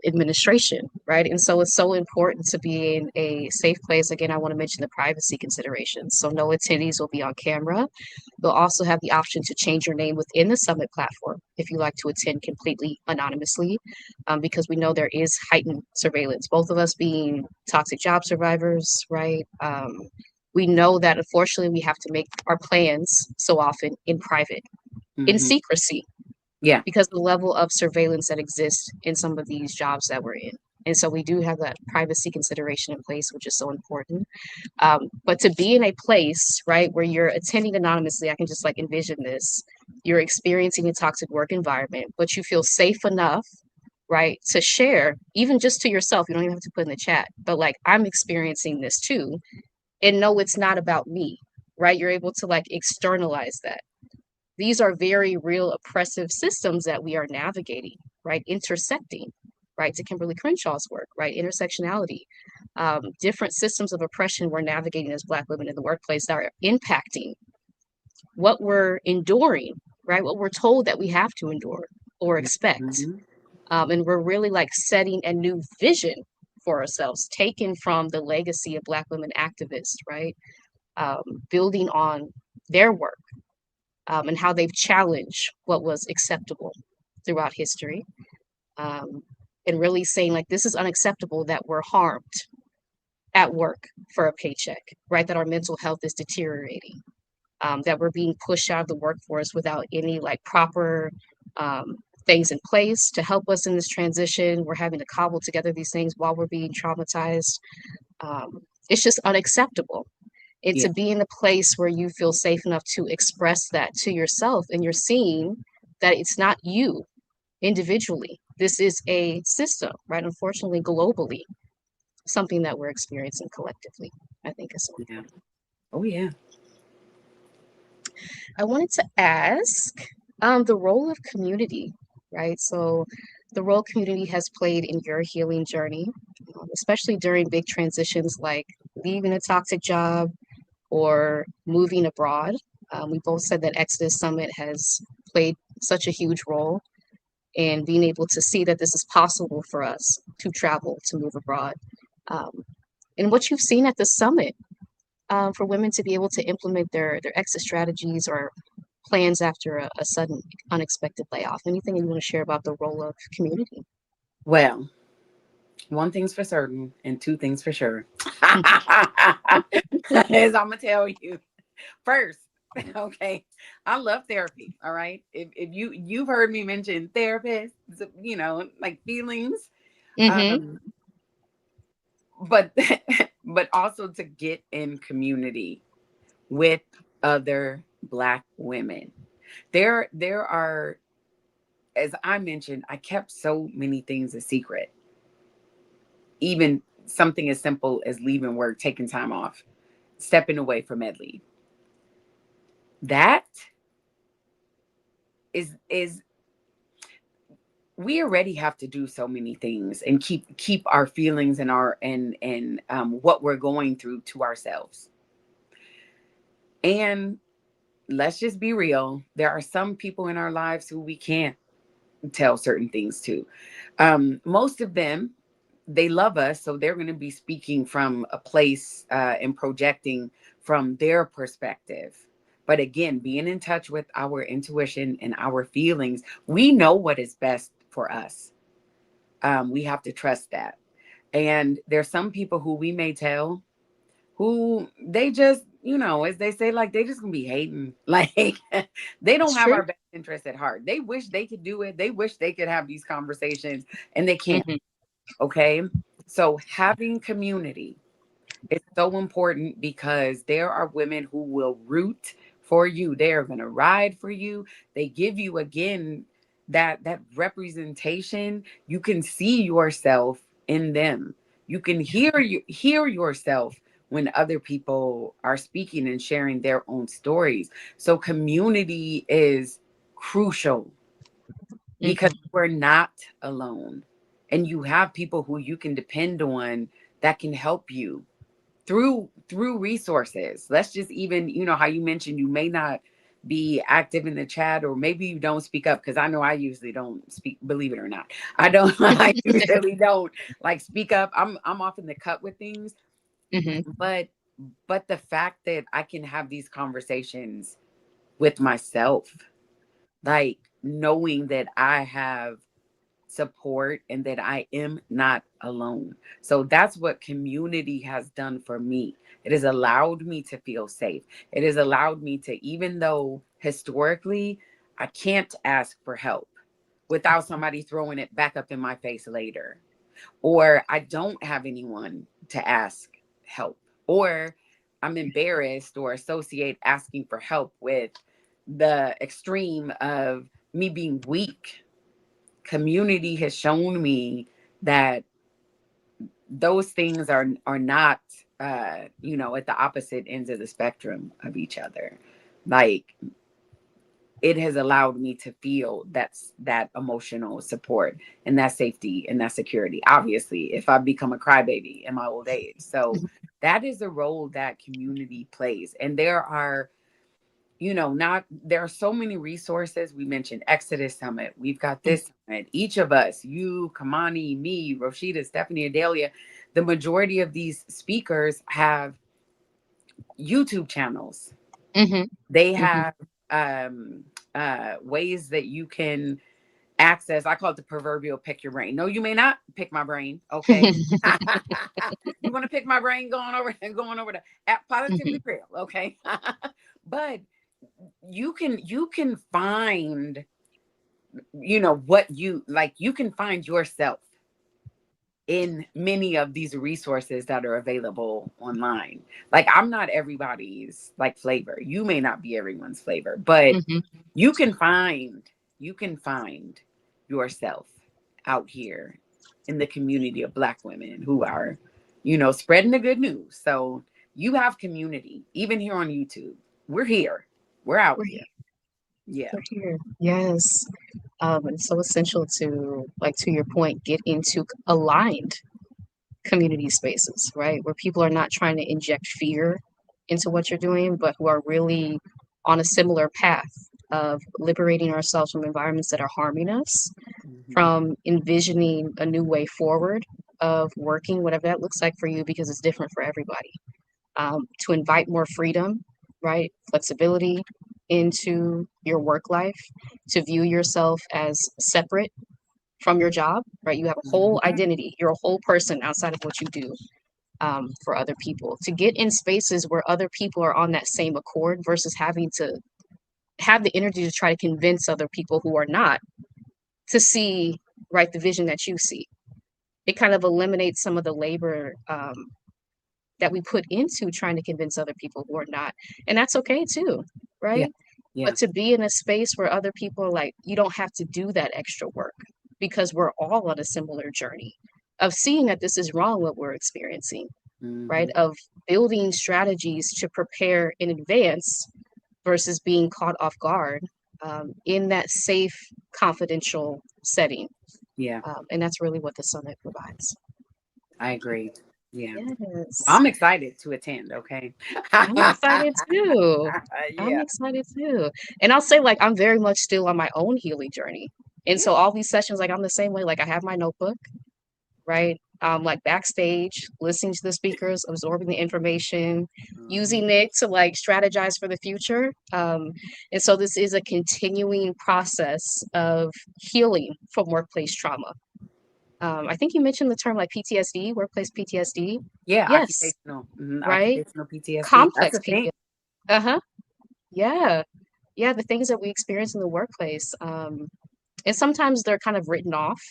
administration, right? And so it's so important to be in a safe place. Again, I want to mention the privacy considerations. So no attendees will be on camera. You'll also have the option to change your name within the summit platform if you like to attend completely anonymously, because we know there is heightened surveillance. Both of us being toxic job survivors, right? We know that unfortunately we have to make our plans so often in private, in Hmm. secrecy, Yeah. because the level of surveillance that exists in some of these jobs that we're in. And so we do have that privacy consideration in place, which is so important. But to be in a place, right, where you're attending anonymously, I can just like envision this. You're experiencing a toxic work environment, but you feel safe enough, right, to share, even just to yourself. You don't even have to put in the chat, but like, I'm experiencing this too. And no, it's not about me, right? You're able to like externalize that. These are very real oppressive systems that we are navigating, right? Intersecting, right? To Kimberly Crenshaw's work, right? Intersectionality. Different systems of oppression we're navigating as Black women in the workplace that are impacting what we're enduring, right? What we're told that we have to endure or expect. Hmm. And we're really like setting a new vision for ourselves, taken from the legacy of Black women activists, right? Building on their work, and how they've challenged what was acceptable throughout history, um, and really saying like, this is unacceptable that we're harmed at work for a paycheck, right? That our mental health is deteriorating, that we're being pushed out of the workforce without any like proper um, things in place to help us in this transition. We're having to cobble together these things while we're being traumatized. It's just unacceptable. And Yeah. to be in a place where you feel safe enough to express that to yourself, and you're seeing that it's not you individually. This is a system, right? Unfortunately, globally, something that we're experiencing collectively, I think is so Yeah. important. Oh yeah. I wanted to ask the role of community, right? So the role community has played in your healing journey, especially during big transitions like leaving a toxic job or moving abroad. We both said that Exodus Summit has played such a huge role in being able to see that this is possible for us to travel, to move abroad. Um, and what you've seen at the summit for women to be able to implement their exit strategies or plans after a sudden unexpected layoff. Anything you want to share about the role of community? Well, one thing's for certain and two things for sure. As I'm gonna tell you. First, okay, I love therapy. All right. If you've heard me mention therapists, like feelings. Mm-hmm. Um, but but also to get in community with other Black women. There are, as I mentioned, I kept so many things a secret. Even something as simple as leaving work, taking time off, stepping away from med leave. That is we already have to do so many things and keep our feelings and our and what we're going through to ourselves. And let's just be real, there are some people in our lives who we can't tell certain things to. Most of them, they love us, so they're going to be speaking from a place and projecting from their perspective. But again, being in touch with our intuition and our feelings, we know what is best for us. We have to trust that. And there's some people who we may tell who they just, as they say, like they just gonna be hating. Like they don't It's have true. our best interest at heart. They wish they could do it. They wish they could have these conversations and they can't. Mm-hmm. Okay. So having community is so important because there are women who will root for you. They are going to ride for you. They give you again that representation. You can see yourself in them. You can hear yourself when other people are speaking and sharing their own stories. So community is crucial because Mm-hmm. we're not alone, and you have people who you can depend on that can help you through resources. Let's just, even, how you mentioned you may not be active in the chat, or maybe you don't speak up, because I know I usually don't speak, believe it or not. I don't. I usually don't like speak up. I'm off in the cut with things. Mm-hmm. But the fact that I can have these conversations with myself, like knowing that I have support and that I am not alone. So that's what community has done for me. It has allowed me to feel safe. It has allowed me to, even though historically I can't ask for help without somebody throwing it back up in my face later, or I don't have anyone to ask help, or I'm embarrassed or associate asking for help with the extreme of me being weak. Community has shown me that those things are not at the opposite ends of the spectrum of each other. Like, it has allowed me to feel that emotional support and that safety and that security, obviously, if I become a crybaby in my old age. So that is a role that community plays. And there are, not, there are so many resources. We mentioned Exodus Summit. We've got this summit. Each of us, you, Kamani, me, Rashida, Stephanie, Adelia, the majority of these speakers have YouTube channels. Mm-hmm. They Mm-hmm. have ways that you can access. I call it the proverbial pick your brain. No, you may not pick my brain. Okay. You want to pick my brain, going over the app Mm-hmm. Positively Pryl. Okay. But you can find, what you like. You can find yourself in many of these resources that are available online. Like, I'm not everybody's like flavor. You may not be everyone's flavor, but Mm-hmm. you can find yourself out here in the community of Black women who are, spreading the good news. So you have community, even here on YouTube. We're here. We're out Right. here. Yeah. For here. Yes. It's so essential to, like, to your point, get into aligned community spaces, right? Where people are not trying to inject fear into what you're doing, but who are really on a similar path of liberating ourselves from environments that are harming us, Hmm. from envisioning a new way forward of working, whatever that looks like for you, because it's different for everybody. To invite more freedom, right? Flexibility into your work life, to view yourself as separate from your job, right? You have a whole Hmm. identity, you're a whole person outside of what you do, for other people. To get in spaces where other people are on that same accord versus having to have the energy to try to convince other people who are not to see, right, the vision that you see. It kind of eliminates some of the labor, that we put into trying to convince other people who are not. And that's okay too, Yeah. right? Yeah. But to be in a space where other people are like, you don't have to do that extra work because we're all on a similar journey of seeing that this is wrong what we're experiencing, right? Hmm. Of building strategies to prepare in advance versus being caught off guard, in that safe, confidential setting. Yeah. And that's really what the summit provides. I agree. Yeah. Yes. I'm excited to attend. Okay. I'm excited too. I'm Yeah. excited too. And I'll say, like, I'm very much still on my own healing journey. And Yeah. so all these sessions, like, I'm the same way. Like, I have my notebook, right? Like backstage, listening to the speakers, absorbing the information, Mhm. using it to like strategize for the future. And so this is a continuing process of healing from workplace trauma. I think you mentioned the term like PTSD, workplace PTSD. Yeah. Yes, right? Occupational PTSD. That's Complex a thing. PTSD. Uh-huh. Yeah. Yeah, the things that we experience in the workplace. And sometimes they're kind of written off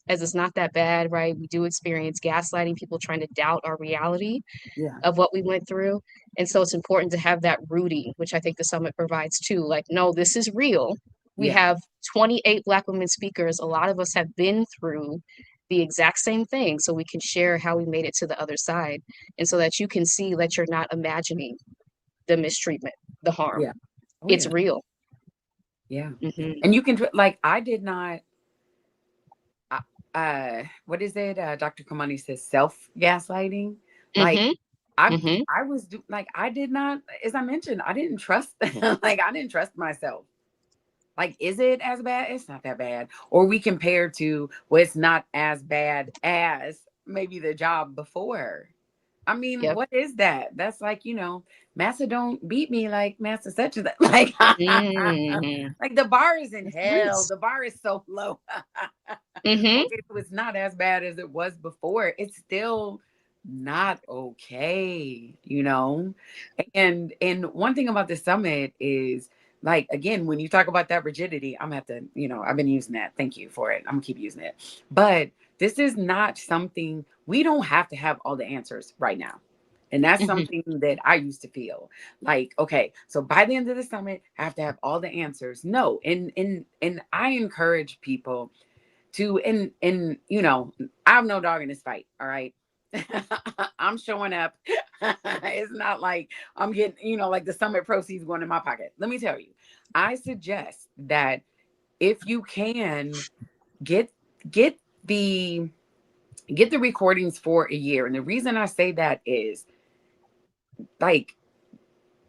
as it's not that bad, right? We do experience gaslighting, people trying to doubt our reality Yeah. of what we went through. And so it's important to have that rooting, which I think the summit provides too. Like, no, this is real. We Yeah. have 28 Black women speakers. A lot of us have been through the exact same thing. So we can share how we made it to the other side. And so that you can see that you're not imagining the mistreatment, the harm. Yeah. Oh It's yeah. real. Yeah. Hmm. And you can like I did not what is it? Dr. Kamani says self gaslighting. Like Hmm. Hmm. I was like I did not, as I mentioned, I didn't trust like I didn't trust myself. Like, is it as bad? It's not that bad. Or we compare to, well, it's not as bad as maybe the job before. I mean, Yep. what is that? That's like, Massa don't beat me like Massa such and that. Like, Hmm. like the bar is in That's hell. nice. The bar is so low. Hmm. Okay, so it's not as bad as it was before. It's still not okay. And one thing about the summit is like again, when you talk about that rigidity, I'm gonna have to, I've been using that. Thank you for it. I'm gonna keep using it. But this is not something we don't have to have all the answers right now. And that's Hmm. something that I used to feel like, okay, so by the end of the summit, I have to have all the answers. No, and I encourage people to and I have no dog in this fight. All right. I'm showing up. It's not like I'm getting, like the summit proceeds going in my pocket. Let me tell you, I suggest that if you can get get the get the recordings for a year. And the reason I say that is like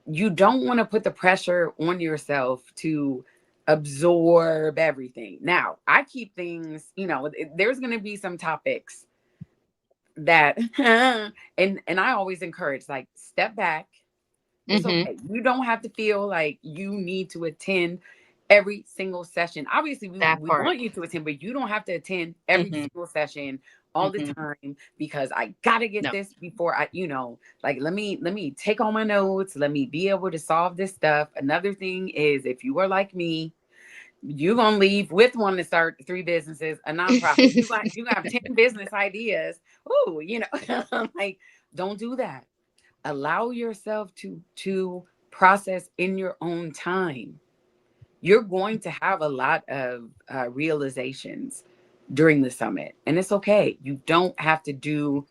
you don't want to put the pressure on yourself to absorb everything. Now, I keep things, there's going to be some topics that and I always encourage like step back. It's Hmm. okay. You don't have to feel like you need to attend every single session. Obviously, we, That we part. want you to attend, but you don't have to attend every Hmm. single session all the Hmm. time because I gotta get No. this before like let me take all my notes, let me be able to solve this stuff. Another thing is if you are like me, you're gonna leave with one to start three businesses, a nonprofit. You have 10 business ideas. Ooh, like don't do that. Allow yourself to process in your own time. You're going to have a lot of realizations during the summit, and it's okay. You don't have to do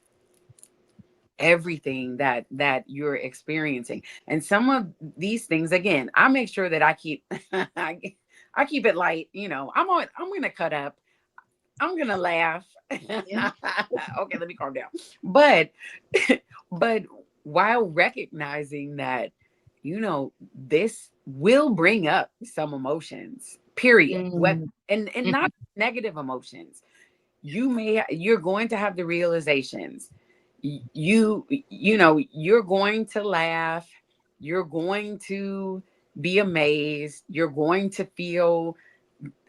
everything that you're experiencing. And some of these things, again, I make sure that I keep I keep it light. I'm gonna cut up, I'm gonna laugh. Yeah. Okay, let me calm down. But but while recognizing that, this will bring up some emotions, period. What Mm, and mhm, not negative emotions. You're going to have the realizations. You're going to laugh, you're going to be amazed, you're going to feel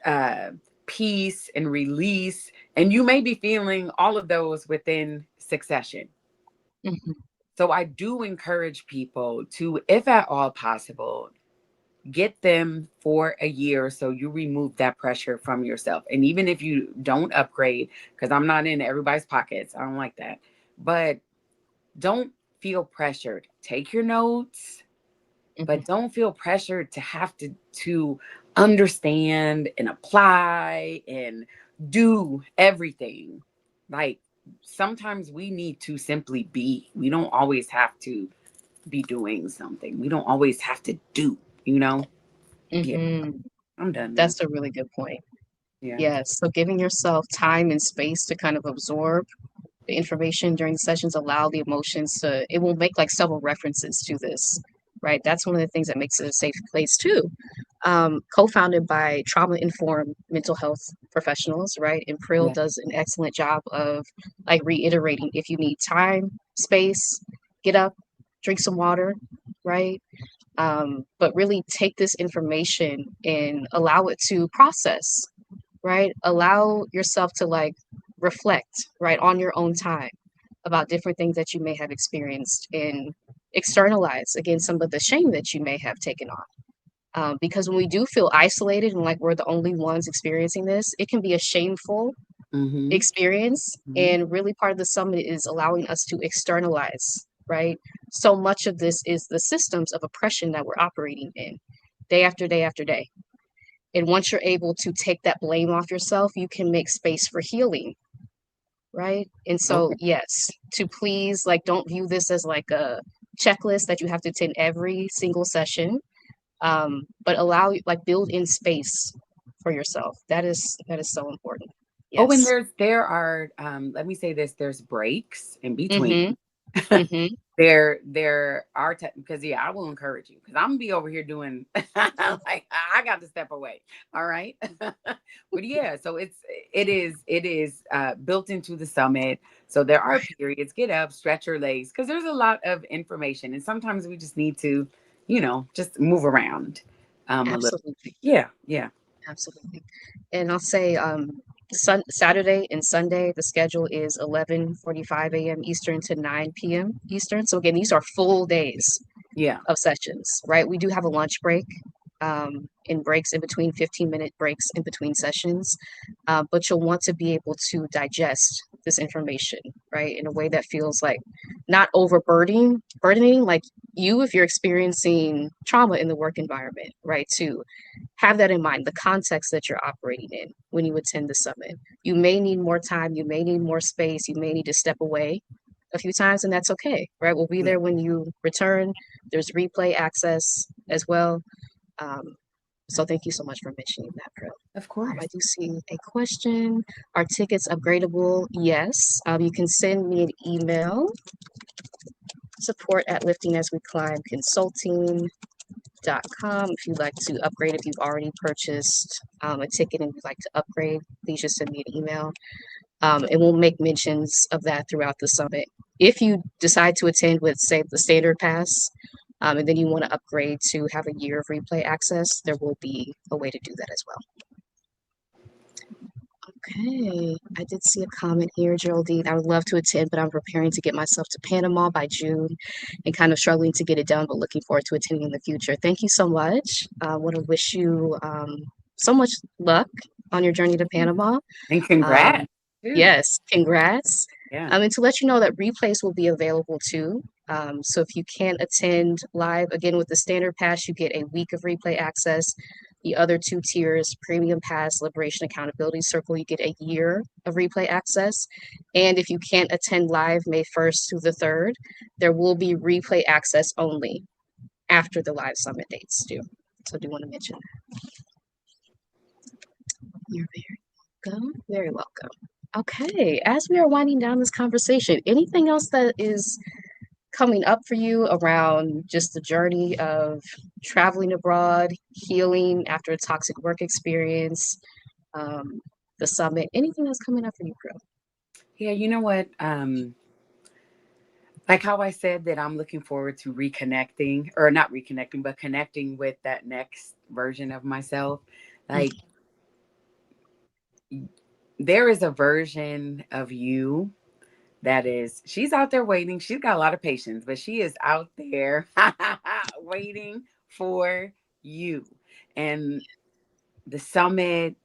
uh, peace and release. And you may be feeling all of those within succession. mhm, So I do encourage people to, if at all possible, get them for a year so you remove that pressure from yourself. And even if you don't upgrade, because I'm not in everybody's pockets, I don't like that. But don't feel pressured. Take your notes, mhm, but don't feel pressured to have to understand and apply and do everything. Like, sometimes we need to simply be. We don't always have to be doing something. We don't always have to do, you know? Yeah, mhm. I'm done now. That's a really good point. Yeah. Yes. So giving yourself time and space to kind of absorb the information during the sessions, allow the emotions to, it will make like several references to this, right? That's one of the things that makes it a safe place too. Co-founded by trauma-informed mental health professionals, right? And Pryl Yeah. does an excellent job of like reiterating, if you need time, space, get up, drink some water, right? But really take this information and allow it to process, right? Allow yourself to like reflect, right, on your own time about different things that you may have experienced and externalize again some of the shame that you may have taken on. Because when we do feel isolated and like we're the only ones experiencing this, it can be a shameful Mm-hmm. experience. Hmm. And really, part of the summit is allowing us to externalize, right? So much of this is the systems of oppression that we're operating in day after day after day. And once you're able to take that blame off yourself, you can make space for healing, right? And so, Okay. yes, to please, like, don't view this as like a checklist that you have to attend every single session, but allow, like, build in space for yourself. That is so important. Oh, and Yes. there are, let me say this, there's breaks in between. Mm-hmm. Mm-hmm. There are because, yeah, I will encourage you, because I'm gonna be over here doing like I got to step away. All right. But yeah, so it is built into the summit. So there are Right. periods, get up, stretch your legs, because there's a lot of information, and sometimes we just need to, just move around a little. Absolutely. Yeah, yeah, Absolutely. And I'll say Saturday and Sunday, the schedule is 11:45 a.m. Eastern to 9 p.m. Eastern. So again, these are full days yeah. of sessions, right? We do have a lunch break, in breaks in between, 15-minute breaks in between sessions, but you'll want to be able to digest this information, right, in a way that feels like not burdening like you, if you're experiencing trauma in the work environment, right, to have that in mind, the context that you're operating in when you attend the summit. You may need more time, you may need more space, you may need to step away a few times, and that's okay, right? We'll be Yeah. there when you return. There's replay access as well. Um, so thank you so much for mentioning that, Pro. Of I course. do see a question. Are tickets upgradable? Yes. You can send me an email, support at liftingasweclimbconsulting.com. If you'd like to upgrade, if you've already purchased a ticket and you'd like to upgrade, please just send me an email. And we'll make mentions of that throughout the summit. If you decide to attend with, say, the standard pass, and then you want to upgrade to have a year of replay access, there will be a way to do that as well. Okay, I did see a comment here, Geraldine. I would love to attend, but I'm preparing to get myself to Panama by June and kind of struggling to get it done, but looking forward to attending in the future. Thank you so much. I want to wish you so much luck on your journey to Panama. And Um, congrats too. yes, congrats. Yeah. And to let you know that replays will be available too. So if you can't attend live, again with the standard pass, you get a week of replay access. The other two tiers, Premium Pass, Liberation Accountability Circle, you get a year of replay access. And if you can't attend live May 1st through the 3rd, there will be replay access only after the live summit dates too. So I do want to mention that. You're very welcome. Very welcome. Okay, as we are winding down this conversation, anything else that is coming up for you around just the journey of traveling abroad, healing after a toxic work experience, the summit, anything that's coming up for you, Pryl? Yeah, you know what? Like how I said that I'm looking forward to reconnecting, or not reconnecting, but connecting with that next version of myself. Like there is a version of you that is, she's out there waiting. She's got a lot of patience, but she is out there waiting for you. And the summit,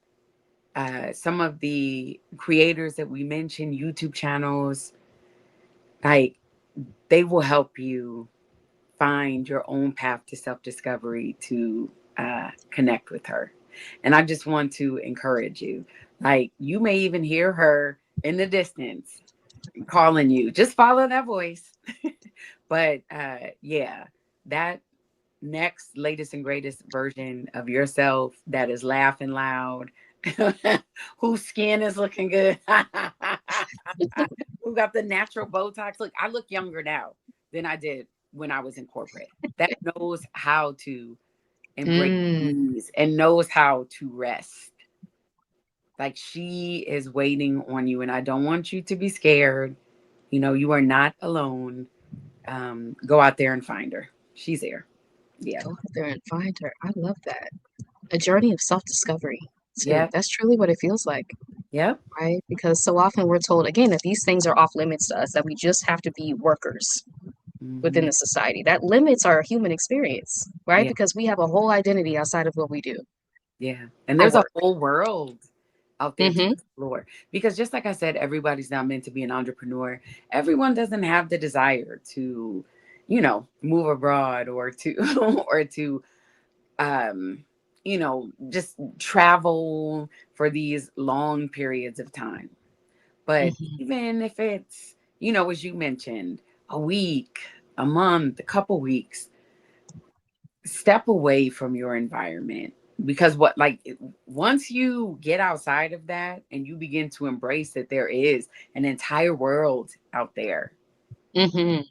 some of the creators that we mentioned, YouTube channels, like they will help you find your own path to self-discovery to connect with her. And I just want to encourage you. Like you may even hear her in the distance calling you. Just follow that voice. But yeah, that next latest and greatest version of yourself that is laughing loud, whose skin is looking good, who got the natural Botox. Look, I look younger now than I did when I was in corporate. That knows how to embrace ease and knows how to rest. Like she is waiting on you, and I don't want you to be scared. You know, you are not alone. Go out there and find her. She's there. Yeah. Go out there and find her. I love that. A journey of self-discovery too. Yep. That's truly what it feels like, Yep. right? Because so often we're told again that these things are off limits to us, that we just have to be workers within Mm-hmm. the society. That limits our human experience, right? Yeah. Because we have a whole identity outside of what we do, Yeah. And our there's a work. whole world out there to Mm-hmm. explore. Because just like I said, everybody's not meant to be an entrepreneur. Everyone doesn't have the desire to, move abroad or to or to just travel for these long periods of time. But Mm-hmm. even if it's, as you mentioned, a week, a month, a couple weeks, step away from your environment. Because once you get outside of that and you begin to embrace that there is an entire world out there, Mm-hmm.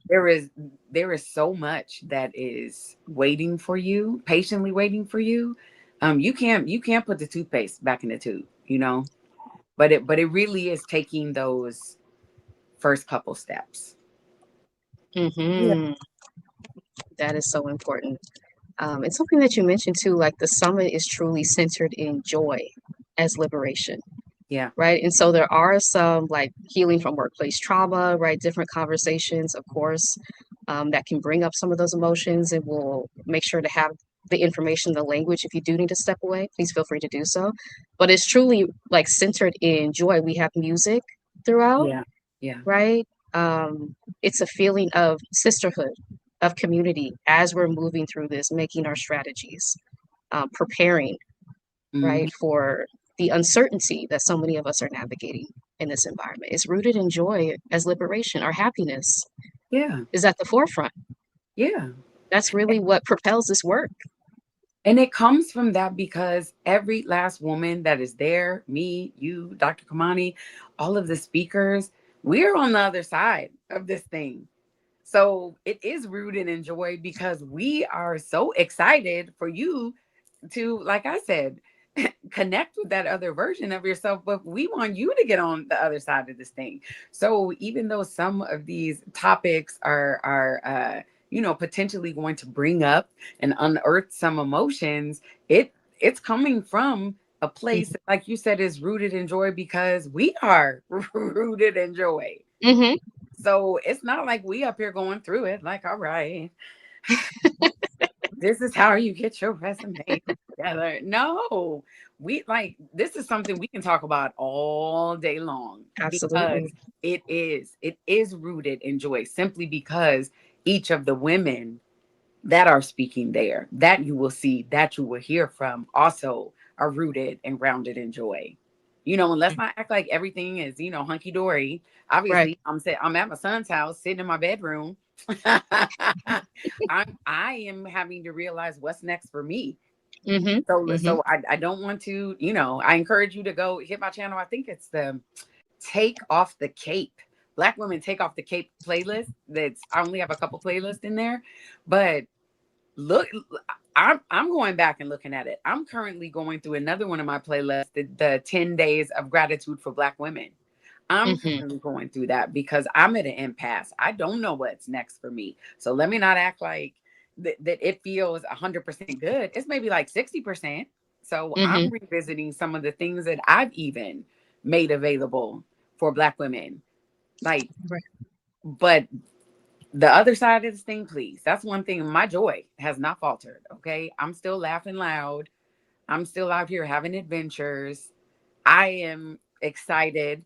there is so much that is waiting for you, patiently waiting for you. You can't put the toothpaste back in the tube. But it really is taking those first couple steps. Yeah. Mm-hmm. That is so important. It's something that you mentioned too, like the summit is truly centered in joy as liberation, Yeah. right? And so there are some like healing from workplace trauma, right? Different conversations, of course, that can bring up some of those emotions, and we'll make sure to have the information, the language. If you do need to step away, please feel free to do so. But it's truly like centered in joy. We have music throughout, Yeah. Yeah. right? It's a feeling of sisterhood, of community as we're moving through this, making our strategies, preparing, Hmm. right, for the uncertainty that so many of us are navigating in this environment. It's rooted in joy as liberation. Our happiness Yeah. is at the forefront. Yeah. That's really what propels this work. And it comes from that because every last woman that is there, me, you, Dr. Kamani, all of the speakers, we're on the other side of this thing. So it is rooted in joy because we are so excited for you to, like I said, connect with that other version of yourself. But we want you to get on the other side of this thing. So even though some of these topics are potentially going to bring up and unearth some emotions, it's coming from a place that, like you said, is rooted in joy because we are rooted in joy. Mm-hmm. So it's not like we up here going through it like, all right, this is how you get your resume together. No, this is something we can talk about all day long because Absolutely. it is rooted in joy simply because each of the women that are speaking there, that you will see, that you will hear from, also are rooted and grounded in joy. And let's not act like everything is, hunky dory. Right. Obviously, I'm at my son's house, sitting in my bedroom. I am having to realize what's next for me. Mm-hmm. Mm-hmm. So I don't want to, I encourage you to go hit my channel. I think it's the Take Off the Cape. Black Women Take Off the Cape playlist. I only have a couple playlists in there, but look, I'm going back and looking at it. I'm currently going through another one of my playlists, the 10 days of gratitude for Black women. I'm Mm-hmm. currently going through that because I'm at an impasse. I don't know what's next for me. So let me not act like that it feels 100% good. It's maybe like 60%. So Mm-hmm. I'm revisiting some of the things that I've even made available for Black women. Like, Right. but the other side of this thing, please. That's one thing. My joy has not faltered. Okay. I'm still laughing loud. I'm still out here having adventures. I am excited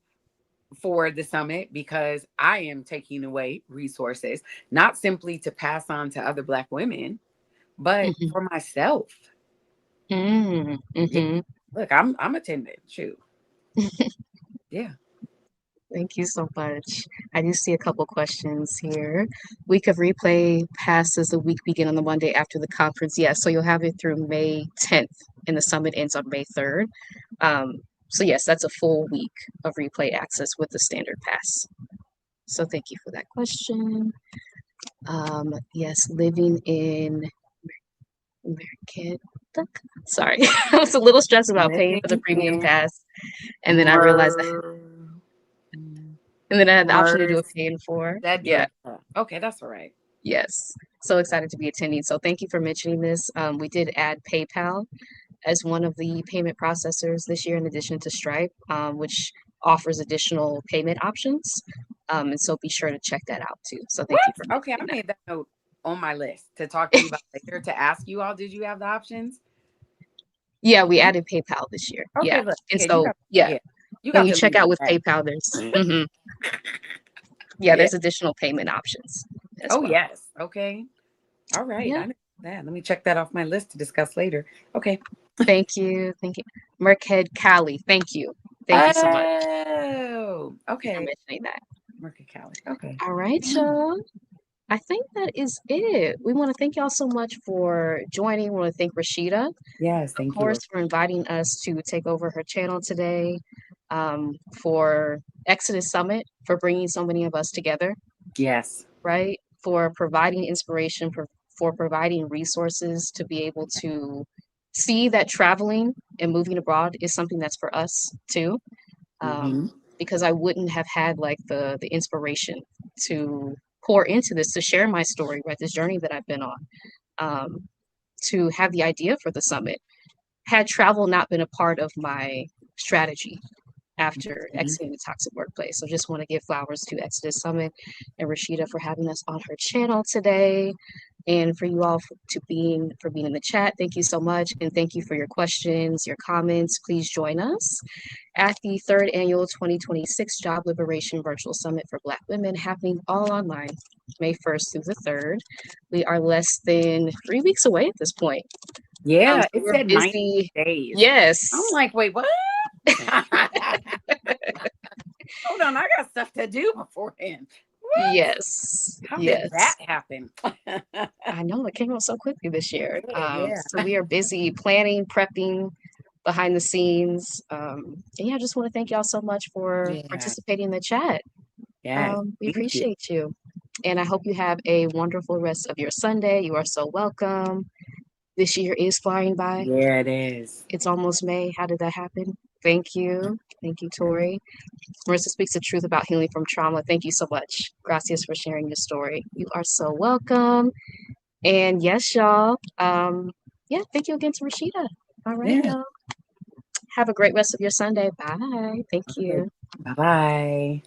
for the summit because I am taking away resources, not simply to pass on to other Black women, but Mm-hmm. for myself. Mm-hmm. Yeah. Mm-hmm. Look, I'm attending. Shoot. Yeah. Thank you so much. I do see a couple questions here. Week of replay passes the week begin on the Monday after the conference. Yes, so you'll have it through May 10th, and the summit ends on May 3rd. Um, so yes, that's a full week of replay access with the standard pass. So thank you for that question. Yes, living in American. Sorry, I was a little stressed about paying for the Living premium in pass, and then I realized that, Mer- and then I had the option to do a Mers pay in four. that Yeah. Georgia. Okay, that's all right. Yes. So excited to be attending. So thank you for mentioning this. We did add PayPal as one of the payment processors this year, in addition to Stripe, which offers additional payment options. And so be sure to check that out too. So thank you What? for Okay, I mentioning made that note on my list to talk to you about later to ask you all, did you have the options? yeah, we added PayPal this year. Okay, Yeah. look, And yeah, you so, got yeah, yeah, you when got you the check lead out on with that. PayPal, yeah, Yeah. there's additional payment options as Oh well. yes. Okay. All right. Yeah. I know that. Let me check that off my list to discuss later. Okay. Thank you. Thank you. Merkhead Cali. Thank you. Thank you so much Oh, for okay. mentioning that. Market Cali. Okay. All right, y'all. I think that is it. We want to thank y'all so much for joining. We want to thank Rashida, Yes, of thank course, you. for inviting us to take over her channel today, for Exodus Summit, for bringing so many of us together, Yes. right? For providing inspiration, for providing resources to be able to see that traveling and moving abroad is something that's for us too. Mm-hmm. Because I wouldn't have had like the inspiration to pour into this, to share my story, right? This journey that I've been on, um, to have the idea for the summit, had travel not been a part of my strategy after Mm-hmm. exiting the toxic workplace. So just want to give flowers to Exodus Summit and Rashida for having us on her channel today, and for you all for being in the chat. Thank you so much, and thank you for your questions, your comments. Please join us at the third annual 2026 Job Liberation Virtual Summit for Black Women, happening all online, May 1st through the 3rd. We are less than 3 weeks away at this point. Yeah, So it we're said 90 busy. days. I'm Yes. like, wait, what? Hold on, I got stuff to do beforehand. What? Yes. How did that Yes. happen? I know it came out so quickly this year. Yeah. So we are busy planning, prepping behind the scenes. And yeah, I just want to thank y'all so much for Yeah. participating in the chat. Yes. We Thank you. appreciate you. And I hope you have a wonderful rest of your Sunday. You are so welcome. This year is flying by. Yeah, it is. It's almost May. How did that happen? Thank you. Thank you, Tori. Marissa speaks the truth about healing from trauma. Thank you so much. Gracias for sharing your story. You are so welcome. And yes, y'all. Yeah, thank you again to Rashida. All right, Yeah. y'all. Have a great rest of your Sunday. Bye. Thank Okay. you. Bye bye.